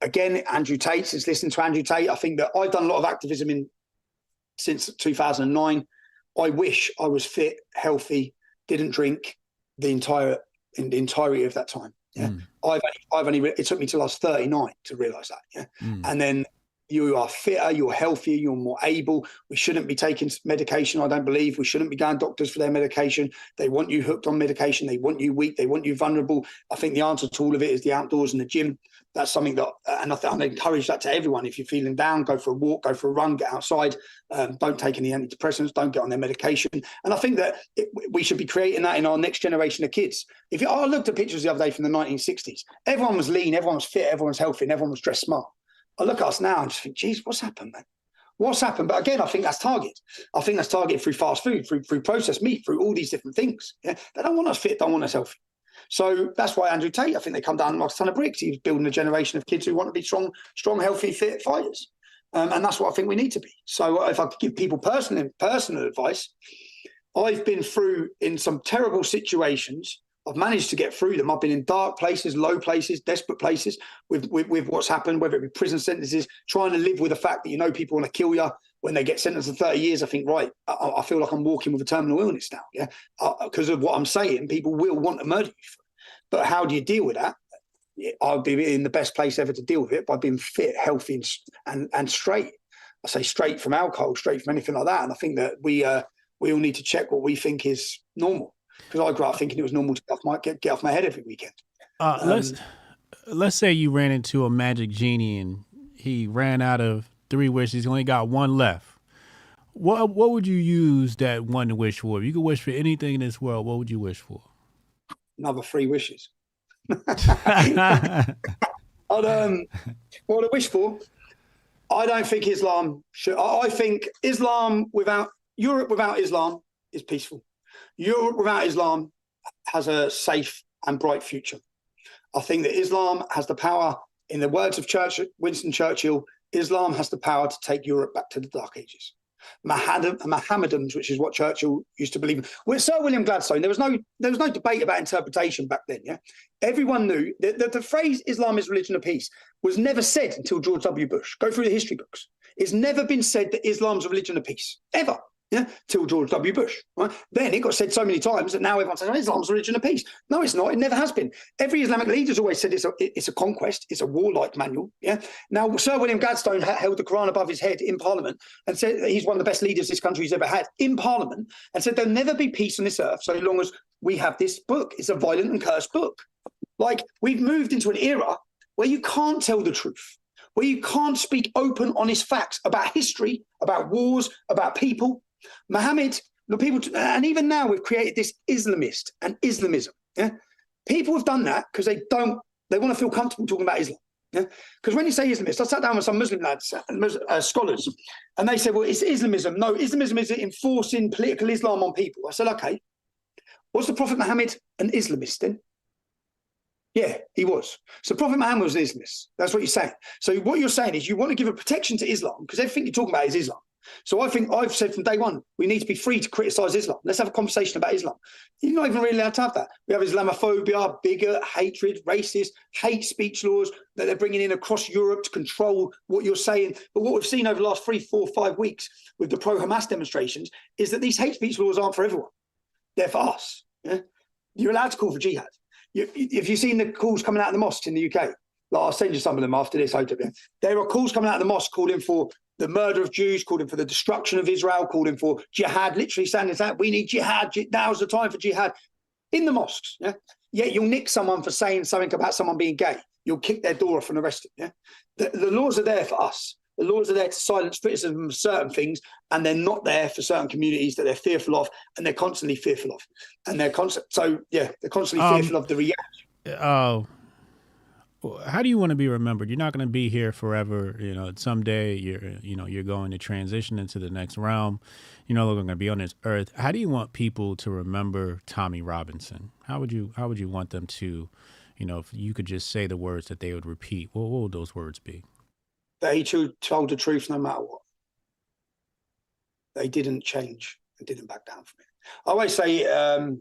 Again, Andrew Tate, since listening to Andrew Tate, I think that I've done a lot of activism since 2009. I wish I was fit, healthy, didn't drink the entirety of that time. Yeah, I've only it took me till I was 39 to realise that. Yeah, and then you are fitter, you're healthier, you're more able. We shouldn't be taking medication. I don't believe we shouldn't be going to doctors for their medication. They want you hooked on medication. They want you weak. They want you vulnerable. I think the answer to all of it is the outdoors and the gym. That's something that, and I encourage that to everyone. If you're feeling down, go for a walk, go for a run, get outside. Don't take any antidepressants. Don't get on their medication. And I think that we should be creating that in our next generation of kids. I looked at pictures the other day from the 1960s. Everyone was lean, everyone was fit, everyone was healthy, and everyone was dressed smart. I look at us now and just think, geez, what's happened, man? What's happened? But again, I think that's targeted. I think that's targeted through fast food, through processed meat, through all these different things. Yeah? They don't want us fit, don't want us healthy. So that's why Andrew Tate, I think they come down like a ton of bricks. He's building a generation of kids who want to be strong, healthy, fit fighters. And that's what I think we need to be. So if I could give people personal advice, I've been through in some terrible situations. I've managed to get through them. I've been in dark places, low places, desperate places with what's happened, whether it be prison sentences, trying to live with the fact that, people want to kill you. When they get sentenced to 30 years, I think, right, I feel like I'm walking with a terminal illness now, yeah? Because of what I'm saying, people will want to murder you. But how do you deal with that? I'll be in the best place ever to deal with it by being fit, healthy, and straight. I say straight from alcohol, straight from anything like that. And I think that we all need to check what we think is normal. Because I grew up thinking it was normal to get off my head every weekend. Let's say you ran into a magic genie and he ran out of 3 wishes. He only got 1 left. What would you use that one to wish for? If you could wish for anything in this world, what would you wish for? Another 3 wishes. What I wish for? I don't think Islam should. I think Europe without Islam is peaceful. Europe without Islam has a safe and bright future. I think that Islam has the power, in the words of Winston Churchill, Islam has the power to take Europe back to the Dark Ages. Mohammedans, which is what Churchill used to believe in. With Sir William Gladstone, there was no debate about interpretation back then. Yeah, everyone knew that the phrase "Islam is religion of peace" was never said until George W. Bush. Go through the history books. It's never been said that Islam's a religion of peace ever. Yeah, till George W. Bush. Right? Then it got said so many times that now everyone says, Islam's a religion of peace. No, it's not. It never has been. Every Islamic leader's always said it's a conquest. It's a warlike manual. Yeah. Now, Sir William Gladstone held the Quran above his head in Parliament and said that he's one of the best leaders this country's ever had in Parliament, and said there'll never be peace on this earth so long as we have this book. It's a violent and cursed book. Like, we've moved into an era where you can't tell the truth, where you can't speak open, honest facts about history, about wars, about people. Muhammad, the people, and even now we've created this Islamist and Islamism. Yeah, people have done that because they want to feel comfortable talking about Islam. Yeah, because when you say Islamist, I sat down with some Muslim lads, scholars, and they said, well, it's Islamism. No, Islamism is enforcing political Islam on people. I said, okay, was the Prophet Muhammad an Islamist then? Yeah, he was. So Prophet Muhammad was an Islamist. That's what you're saying. So what you're saying is you want to give a protection to Islam because everything you're talking about is Islam. So I think I've said from day one, we need to be free to criticize Islam. Let's have a conversation about Islam. You're not even really allowed to have that. We have Islamophobia, bigot, hatred, racist, hate speech laws that they're bringing in across Europe to control what you're saying. But what we've seen over the last 3, 4, 5 weeks with the pro-Hamas demonstrations is that these hate speech laws aren't for everyone. They're for us. Yeah? You're allowed to call for jihad. If you've seen the calls coming out of the mosques in the UK, I'll send you some of them after this. There are calls coming out of the mosque calling for the murder of Jews, calling for the destruction of Israel, calling for jihad, literally saying that we need jihad. Now's the time for jihad in the mosques. Yeah, yet you'll nick someone for saying something about someone being gay. You'll kick their door off and arrest them. Yeah, the laws are there for us. The laws are there to silence criticism of certain things, and they're not there for certain communities that they're fearful of, and they're constantly fearful of. And they're constantly fearful of the reaction. How do you want to be remembered? You're not going to be here forever. Someday you're going to transition into the next realm. You're no longer going to be on this earth. How do you want people to remember Tommy Robinson? How would you want them to, if you could just say the words that they would repeat, what would those words be? That he told the truth no matter what. They didn't change and didn't back down from it. I always say,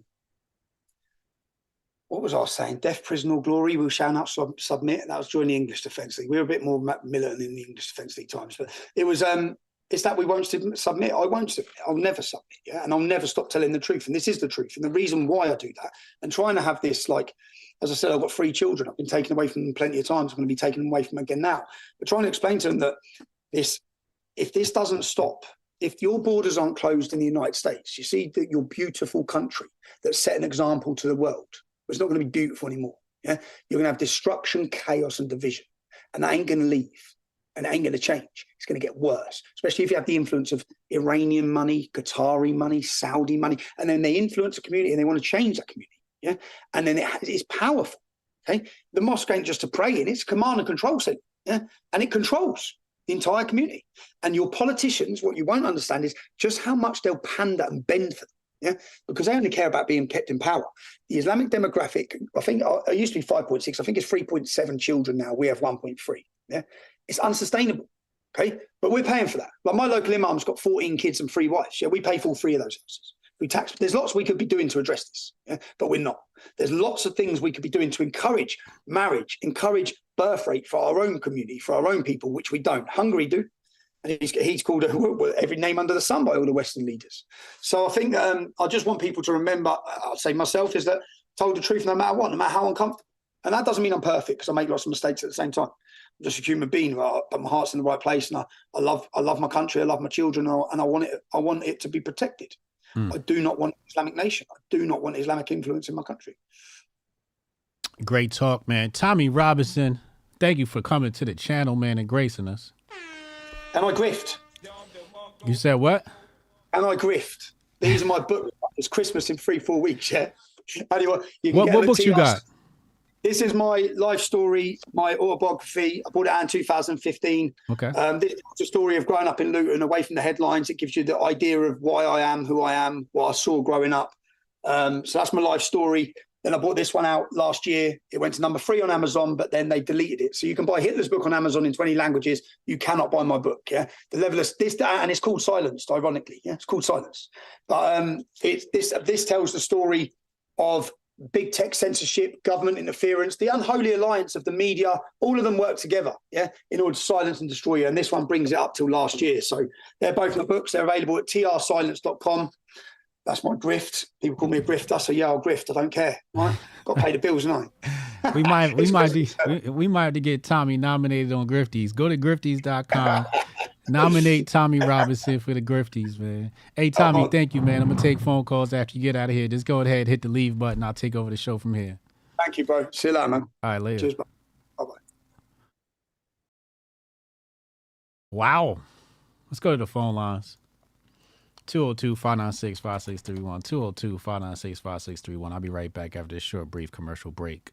what was I saying? Death, prison, or glory, we shall not submit. That was during the English Defence League. We were a bit more militant in the English Defence League times, but it was, it's that we won't submit. I won't submit. I'll never submit. Yeah. And I'll never stop telling the truth. And this is the truth. And the reason why I do that and trying to have this, like, as I said, I've got 3 children. I've been taken away from them plenty of times. I'm going to be taken away from them again now. But trying to explain to them that if this doesn't stop, if your borders aren't closed in the United States, you see that your beautiful country that set an example to the world, it's not going to be beautiful anymore. Yeah, you're going to have destruction, chaos, and division, and that ain't going to leave, and it ain't going to change. It's going to get worse, especially if you have the influence of Iranian money, Qatari money, Saudi money, and then they influence a community and they want to change that community. Yeah, and then it's powerful. Okay, the mosque ain't just a pray in; it's a command and control center. Yeah, and it controls the entire community. And your politicians, what you won't understand is just how much they'll pander and bend for them. Yeah, because they only care about being kept in power. The Islamic demographic, I think, it used to be 5.6. I think it's 3.7 children now. We have 1.3. Yeah, it's unsustainable. Okay, but we're paying for that. Like my local imam's got 14 kids and 3 wives. Yeah, we pay for all 3 of those houses. We tax. There's lots we could be doing to address this, yeah? But we're not. There's lots of things we could be doing to encourage marriage, encourage birth rate for our own community, for our own people, which we don't. Hungary do. And he's called every name under the sun by all the Western leaders. So I think I just want people to remember, I'll say myself, is that told the truth no matter what, no matter how uncomfortable. And that doesn't mean I'm perfect because I make lots of mistakes at the same time. I'm just a human being, but my heart's in the right place, and I love my country, I love my children, and I want it to be protected. I do not want Islamic nation. I do not want Islamic influence in my country. Great talk, man. Tommy Robinson, thank you for coming to the channel, man, and gracing us. And I grift. You said what? And I grift. These are my books. It's Christmas in 3-4 weeks, yeah? Anyway, what books you got? This is my life story, my autobiography. I bought it out in 2015. Okay. This is the story of growing up in Luton, away from the headlines. It gives you the idea of why I am, who I am, what I saw growing up. So that's my life story. Then I bought this one out last year. It went to number 3 on Amazon, but then they deleted it. So you can buy Hitler's book on Amazon in 20 languages. You cannot buy my book. Yeah, the level of this, and it's called Silenced. Ironically, yeah, it's called Silenced. But this tells the story of big tech censorship, government interference, the unholy alliance of the media. All of them work together, yeah, in order to silence and destroy you. And this one brings it up till last year. So they're both my books. They're available at trsilence.com. That's my grift. People call me a grifter, so yeah, I'll grift. I don't care. Right? Got to pay the bills, don't I? we might have to get Tommy nominated on Grifties. Go to grifties.com. Nominate Tommy Robinson for the Grifties, man. Hey, Tommy, thank you, man. I'm gonna take phone calls after you get out of here. Just go ahead, hit the leave button. I'll take over the show from here. Thank you, bro. See you later, man. All right, later. Cheers, bro. Bye-bye. Wow. Let's go to the phone lines. 202-596-5631. 202-596-5631. I'll be right back after this short, brief commercial break.